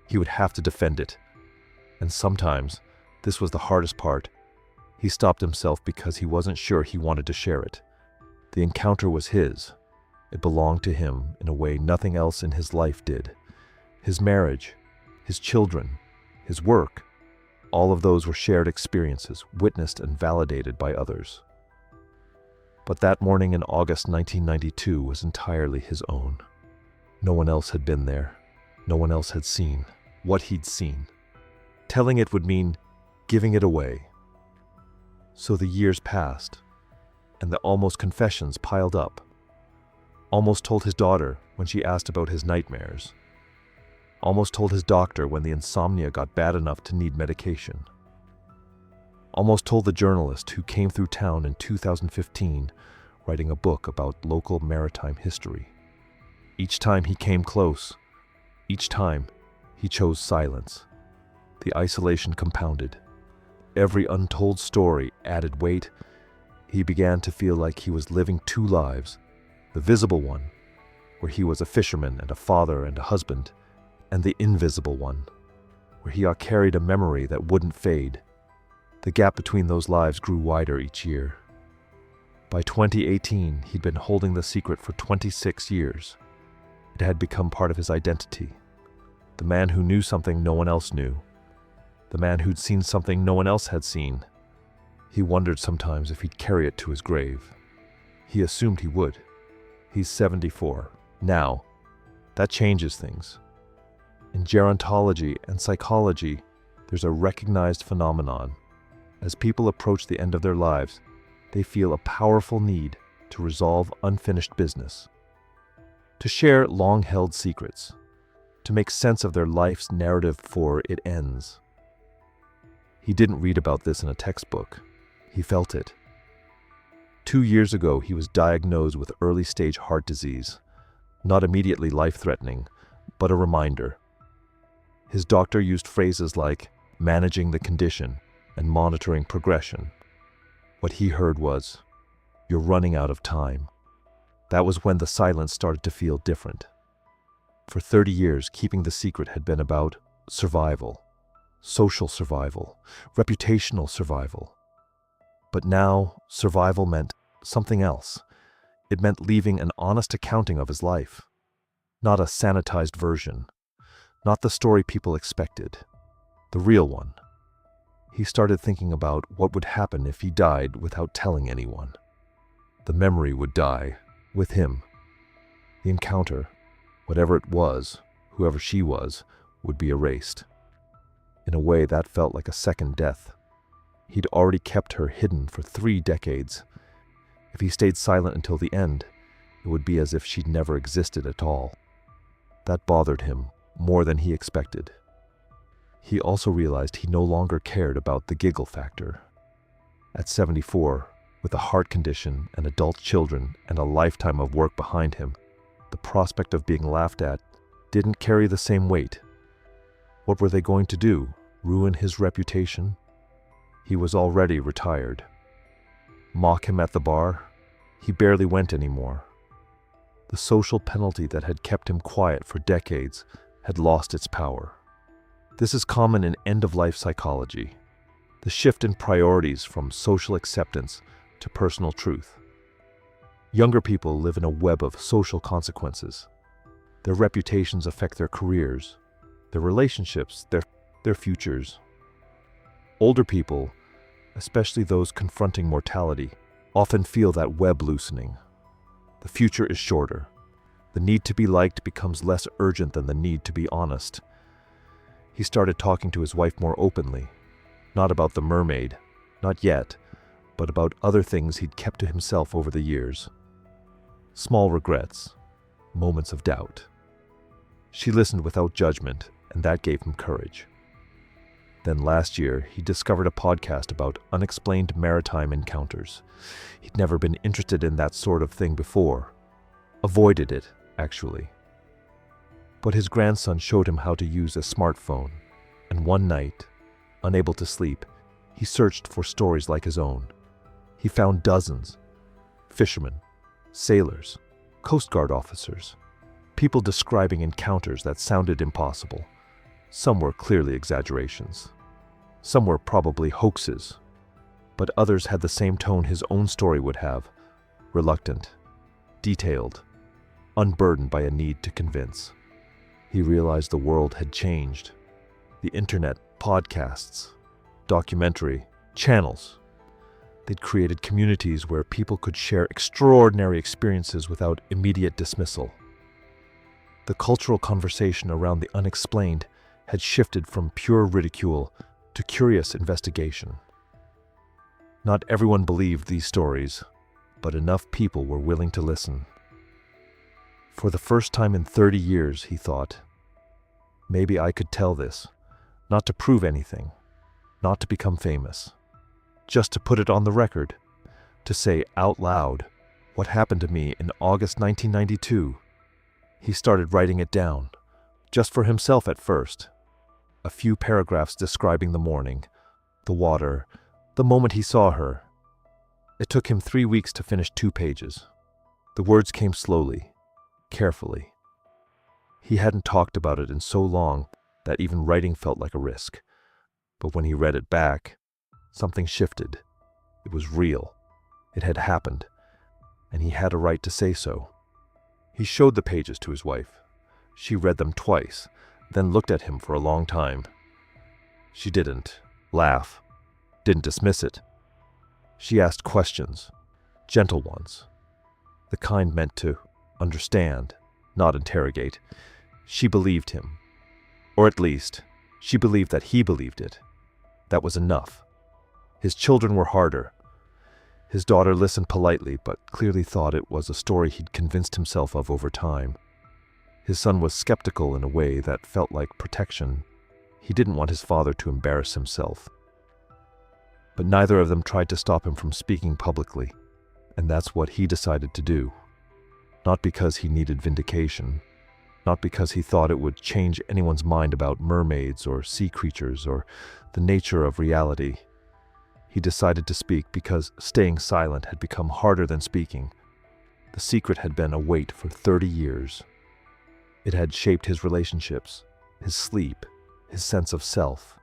He would have to defend it. And sometimes, this was the hardest part, he stopped himself because he wasn't sure he wanted to share it. The encounter was his. It belonged to him in a way nothing else in his life did. His marriage, his children, his work, all of those were shared experiences, witnessed and validated by others. But that morning in August 1992 was entirely his own. No one else had been there. No one else had seen what he'd seen. Telling it would mean giving it away. So the years passed, and the almost confessions piled up. Almost told his daughter when she asked about his nightmares. Almost told his doctor when the insomnia got bad enough to need medication. Almost told the journalist who came through town in 2015 writing a book about local maritime history. Each time he came close, each time he chose silence. The isolation compounded. Every untold story added weight. He began to feel like he was living two lives. The visible one, where he was a fisherman and a father and a husband, and the invisible one, where he carried a memory that wouldn't fade. The gap between those lives grew wider each year. By 2018, he'd been holding the secret for 26 years. It had become part of his identity. The man who knew something no one else knew. The man who'd seen something no one else had seen. He wondered sometimes if he'd carry it to his grave. He assumed he would. He's 74. Now, that changes things. In gerontology and psychology, there's a recognized phenomenon. As people approach the end of their lives, they feel a powerful need to resolve unfinished business, to share long-held secrets, to make sense of their life's narrative before it ends. He didn't read about this in a textbook. He felt it. 2 years ago, he was diagnosed with early-stage heart disease, not immediately life-threatening, but a reminder. His doctor used phrases like managing the condition and monitoring progression. What he heard was, "You're running out of time." That was when the silence started to feel different. For 30 years, keeping the secret had been about survival, social survival, reputational survival. But now, survival meant something else. It meant leaving an honest accounting of his life. Not a sanitized version. Not the story people expected. The real one. He started thinking about what would happen if he died without telling anyone. The memory would die with him. The encounter, whatever it was, whoever she was, would be erased. In a way, that felt like a second death. He'd already kept her hidden for 3 decades. If he stayed silent until the end, it would be as if she'd never existed at all. That bothered him more than he expected. He also realized he no longer cared about the giggle factor. At 74, with a heart condition and adult children and a lifetime of work behind him, the prospect of being laughed at didn't carry the same weight. What were they going to do? Ruin his reputation? He was already retired. Mock him at the bar? He barely went anymore. The social penalty that had kept him quiet for decades had lost its power. This is common in end-of-life psychology. The shift in priorities from social acceptance to personal truth. Younger people live in a web of social consequences. Their reputations affect their careers, their relationships, their futures. Older people, especially those confronting mortality, often feel that web loosening. The future is shorter. The need to be liked becomes less urgent than the need to be honest. He started talking to his wife more openly, not about the mermaid, not yet, but about other things he'd kept to himself over the years. Small regrets, moments of doubt. She listened without judgment, and that gave him courage. Then last year, he discovered a podcast about unexplained maritime encounters. He'd never been interested in that sort of thing before. Avoided it, actually. But his grandson showed him how to use a smartphone, and one night, unable to sleep, he searched for stories like his own. He found dozens. Fishermen, sailors, Coast Guard officers, people describing encounters that sounded impossible. Some were clearly exaggerations. Some were probably hoaxes. But others had the same tone his own story would have, reluctant, detailed, unburdened by a need to convince. He realized the world had changed. The internet, podcasts, documentary, channels. They'd created communities where people could share extraordinary experiences without immediate dismissal. The cultural conversation around the unexplained had shifted from pure ridicule to curious investigation. Not everyone believed these stories, but enough people were willing to listen. For the first time in 30 years, he thought, maybe I could tell this, not to prove anything, not to become famous, just to put it on the record, to say out loud what happened to me in August 1992. He started writing it down, just for himself at first. A few paragraphs describing the morning, the water, the moment he saw her. It took him 3 weeks to finish 2 pages. The words came slowly, carefully. He hadn't talked about it in so long that even writing felt like a risk. But when he read it back, something shifted. It was real. It had happened, and he had a right to say so. He showed the pages to his wife. She read them twice, then looked at him for a long time. She didn't laugh, didn't dismiss it. She asked questions, gentle ones, the kind meant to understand, not interrogate. She believed him, or at least, she believed that he believed it. That was enough. His children were harder. His daughter listened politely, but clearly thought it was a story he'd convinced himself of over time. His son was skeptical in a way that felt like protection. He didn't want his father to embarrass himself. But neither of them tried to stop him from speaking publicly, and that's what he decided to do. Not because he needed vindication, not because he thought it would change anyone's mind about mermaids or sea creatures or the nature of reality. He decided to speak because staying silent had become harder than speaking. The secret had been a weight for 30 years. It had shaped his relationships, his sleep, his sense of self.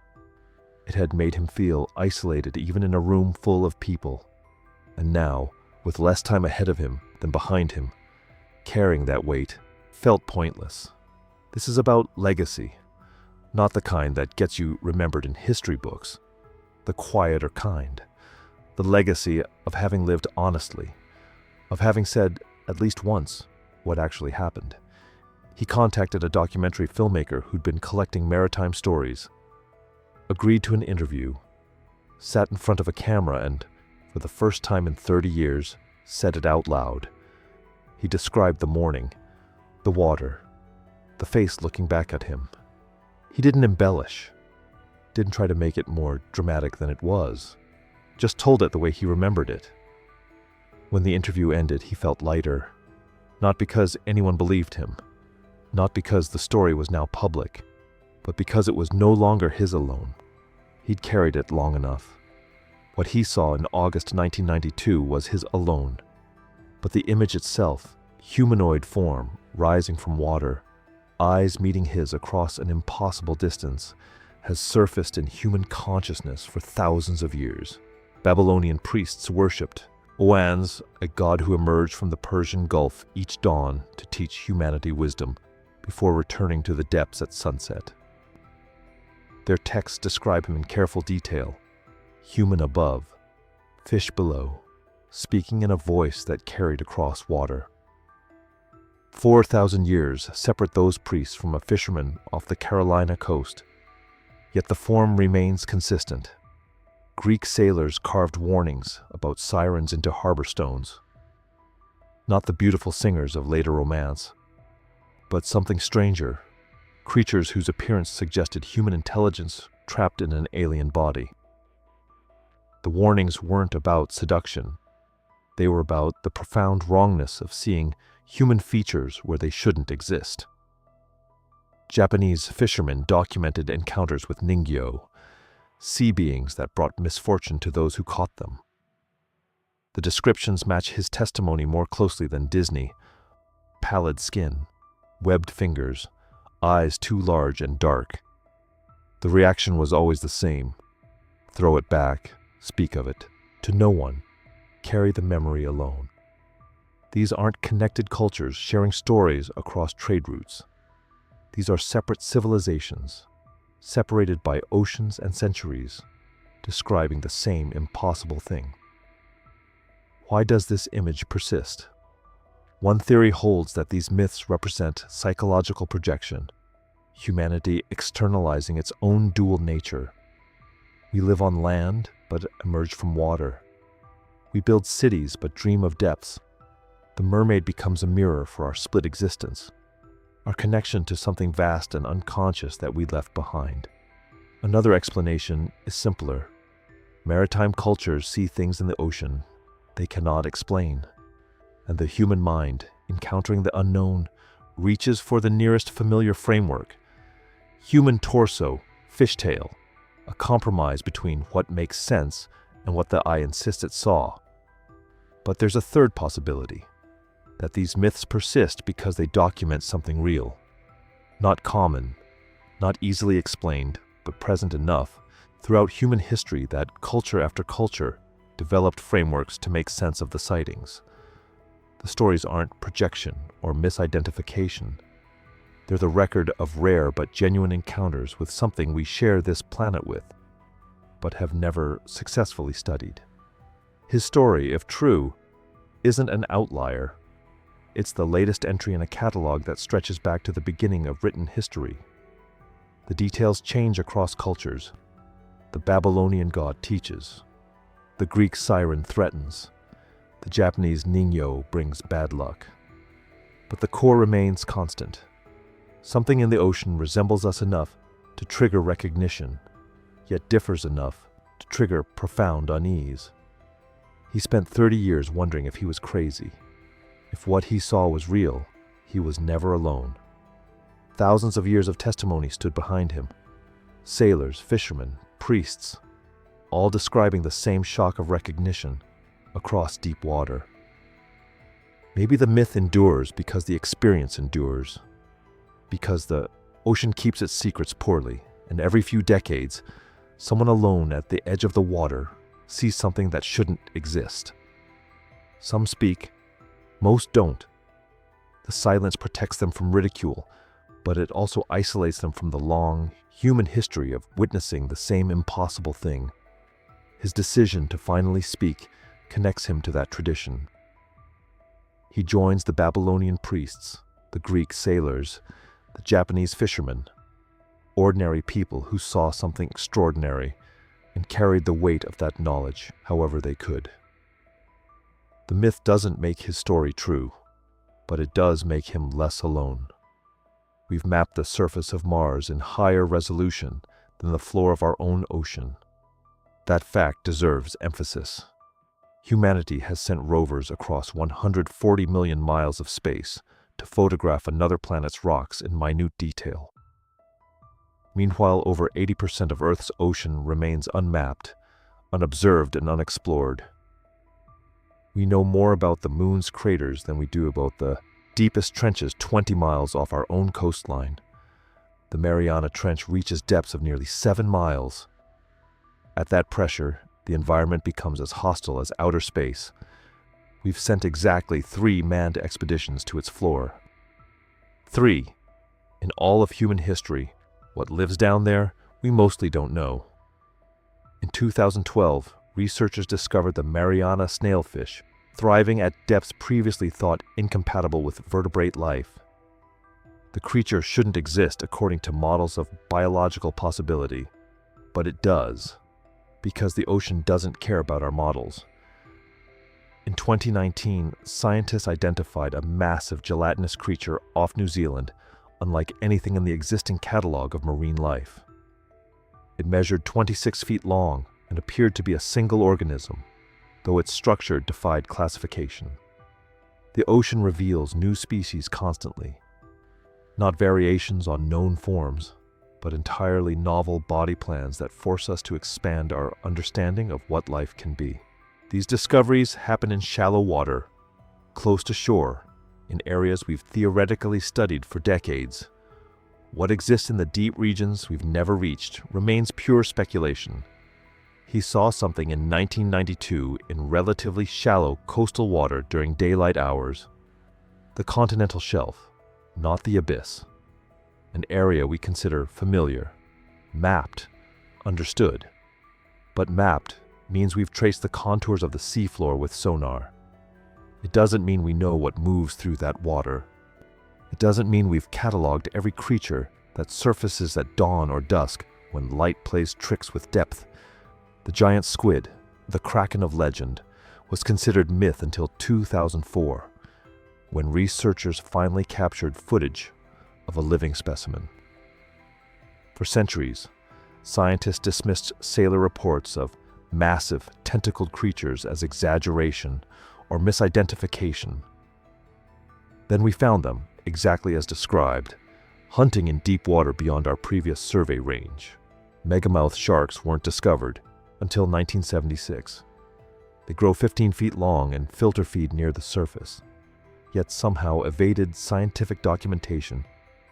It had made him feel isolated even in a room full of people. And now, with less time ahead of him than behind him, carrying that weight felt pointless. This is about legacy, not the kind that gets you remembered in history books, the quieter kind, the legacy of having lived honestly, of having said at least once what actually happened. He contacted a documentary filmmaker who'd been collecting maritime stories, agreed to an interview, sat in front of a camera and, for the first time in 30 years, said it out loud. He described the morning, the water, the face looking back at him. He didn't embellish, didn't try to make it more dramatic than it was, just told it the way he remembered it. When the interview ended, he felt lighter, not because anyone believed him, not because the story was now public, but because it was no longer his alone. He'd carried it long enough. What he saw in August 1992 was his alone. But the image itself, humanoid form rising from water, eyes meeting his across an impossible distance, has surfaced in human consciousness for thousands of years. Babylonian priests worshipped Oannes, a god who emerged from the Persian Gulf each dawn to teach humanity wisdom before returning to the depths at sunset. Their texts describe him in careful detail, human above, fish below, speaking in a voice that carried across water. 4,000 years separate those priests from a fisherman off the Carolina coast, yet the form remains consistent. Greek sailors carved warnings about sirens into harbor stones. Not the beautiful singers of later romance, but something stranger, creatures whose appearance suggested human intelligence trapped in an alien body. The warnings weren't about seduction. They were about the profound wrongness of seeing human features where they shouldn't exist. Japanese fishermen documented encounters with ningyo, sea beings that brought misfortune to those who caught them. The descriptions match his testimony more closely than Disney. Pallid skin, webbed fingers, eyes too large and dark. The reaction was always the same. Throw it back, speak of it, to no one, carry the memory alone. These aren't connected cultures sharing stories across trade routes. These are separate civilizations, separated by oceans and centuries, describing the same impossible thing. Why does this image persist? One theory holds that these myths represent psychological projection, humanity externalizing its own dual nature. We live on land, but emerge from water. We build cities, but dream of depths. The mermaid becomes a mirror for our split existence, our connection to something vast and unconscious that we left behind. Another explanation is simpler. Maritime cultures see things in the ocean they cannot explain, and the human mind, encountering the unknown, reaches for the nearest familiar framework. Human torso, fishtail, a compromise between what makes sense and what the eye insists it saw. But there's a third possibility, that these myths persist because they document something real, not common, not easily explained, but present enough throughout human history that culture after culture developed frameworks to make sense of the sightings. The stories aren't projection or misidentification. They're the record of rare but genuine encounters with something we share this planet with, but have never successfully studied. His story, if true, isn't an outlier. It's the latest entry in a catalog that stretches back to the beginning of written history. The details change across cultures. The Babylonian god teaches. The Greek siren threatens. The Japanese ningyo brings bad luck. But the core remains constant. Something in the ocean resembles us enough to trigger recognition, yet differs enough to trigger profound unease. He spent 30 years wondering if he was crazy. If what he saw was real, he was never alone. Thousands of years of testimony stood behind him. Sailors, fishermen, priests, all describing the same shock of recognition across deep water. Maybe the myth endures because the experience endures, because the ocean keeps its secrets poorly, and every few decades, someone alone at the edge of the water sees something that shouldn't exist. Some speak, most don't. The silence protects them from ridicule, but it also isolates them from the long, human history of witnessing the same impossible thing. His decision to finally speak connects him to that tradition. He joins the Babylonian priests, the Greek sailors, the Japanese fishermen, ordinary people who saw something extraordinary and carried the weight of that knowledge however they could. The myth doesn't make his story true, but it does make him less alone. We've mapped the surface of Mars in higher resolution than the floor of our own ocean. That fact deserves emphasis. Humanity has sent rovers across 140 million miles of space to photograph another planet's rocks in minute detail. Meanwhile, over 80% of Earth's ocean remains unmapped, unobserved, and unexplored. We know more about the moon's craters than we do about the deepest trenches 20 miles off our own coastline. The Mariana Trench reaches depths of nearly 7 miles. At that pressure, the environment becomes as hostile as outer space. We've sent exactly 3 manned expeditions to its floor. 3. In all of human history, what lives down there, we mostly don't know. In 2012, researchers discovered the Mariana snailfish, thriving at depths previously thought incompatible with vertebrate life. The creature shouldn't exist according to models of biological possibility, but it does, because the ocean doesn't care about our models. In 2019, scientists identified a massive gelatinous creature off New Zealand, unlike anything in the existing catalog of marine life. It measured 26 feet long and appeared to be a single organism, though its structure defied classification. The ocean reveals new species constantly, not variations on known forms, but entirely novel body plans that force us to expand our understanding of what life can be. These discoveries happen in shallow water, close to shore, in areas we've theoretically studied for decades. What exists in the deep regions we've never reached remains pure speculation. He saw something in 1992 in relatively shallow coastal water during daylight hours. The continental shelf, not the abyss. An area we consider familiar, mapped, understood. But mapped means we've traced the contours of the seafloor with sonar. It doesn't mean we know what moves through that water. It doesn't mean we've cataloged every creature that surfaces at dawn or dusk when light plays tricks with depth. The giant squid, the kraken of legend, was considered myth until 2004, when researchers finally captured footage of a living specimen. For centuries, scientists dismissed sailor reports of massive, tentacled creatures as exaggeration or misidentification. Then we found them, exactly as described, hunting in deep water beyond our previous survey range. Megamouth sharks weren't discovered until 1976. They grow 15 feet long and filter feed near the surface, yet somehow evaded scientific documentation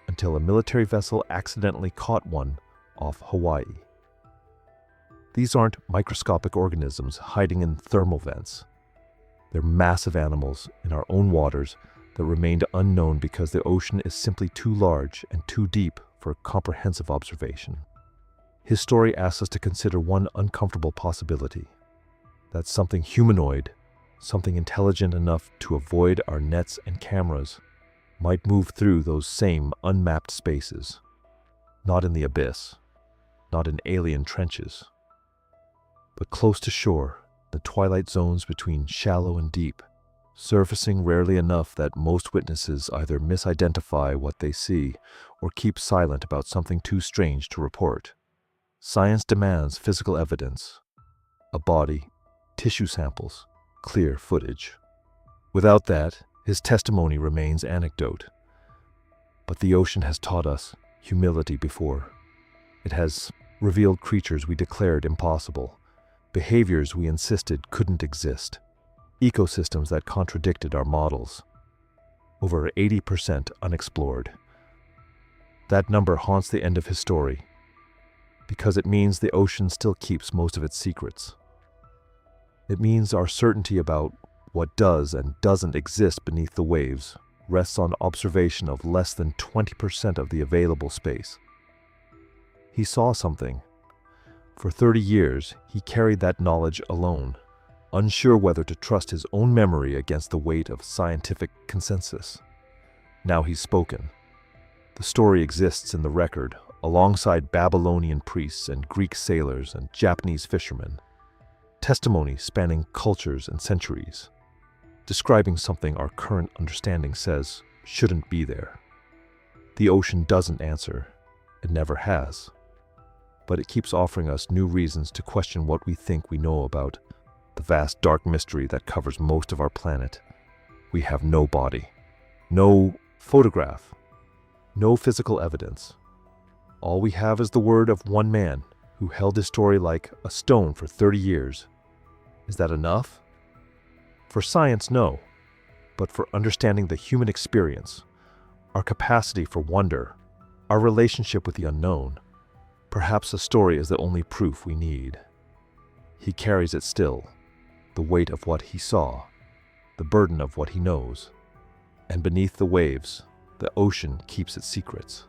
until a military vessel accidentally caught one off Hawaii. These aren't microscopic organisms hiding in thermal vents. They're massive animals in our own waters that remained unknown because the ocean is simply too large and too deep for comprehensive observation. His story asks us to consider one uncomfortable possibility: that something humanoid, something intelligent enough to avoid our nets and cameras, might move through those same unmapped spaces. Not in the abyss, not in alien trenches, but close to shore, the twilight zones between shallow and deep, surfacing rarely enough that most witnesses either misidentify what they see or keep silent about something too strange to report. Science demands physical evidence: a body, tissue samples, clear footage. Without that, his testimony remains anecdote. But the ocean has taught us humility before. It has revealed creatures we declared impossible, behaviors we insisted couldn't exist, ecosystems that contradicted our models. over 80% unexplored. That number haunts the end of his story, because it means the ocean still keeps most of its secrets. It means our certainty about what does and doesn't exist beneath the waves rests on observation of less than 20% of the available space. He saw something. For 30 years, he carried that knowledge alone, unsure whether to trust his own memory against the weight of scientific consensus. Now he's spoken. The story exists in the record, alongside Babylonian priests and Greek sailors and Japanese fishermen. Testimony spanning cultures and centuries, describing something our current understanding says shouldn't be there. The ocean doesn't answer. It never has. But it keeps offering us new reasons to question what we think we know about the vast dark mystery that covers most of our planet. We have no body, no photograph, no physical evidence. All we have is the word of one man who held his story like a stone for 30 years. Is that enough? For science, no. But for understanding the human experience, our capacity for wonder, our relationship with the unknown, perhaps a story is the only proof we need. He carries it still, the weight of what he saw, the burden of what he knows. And beneath the waves, the ocean keeps its secrets.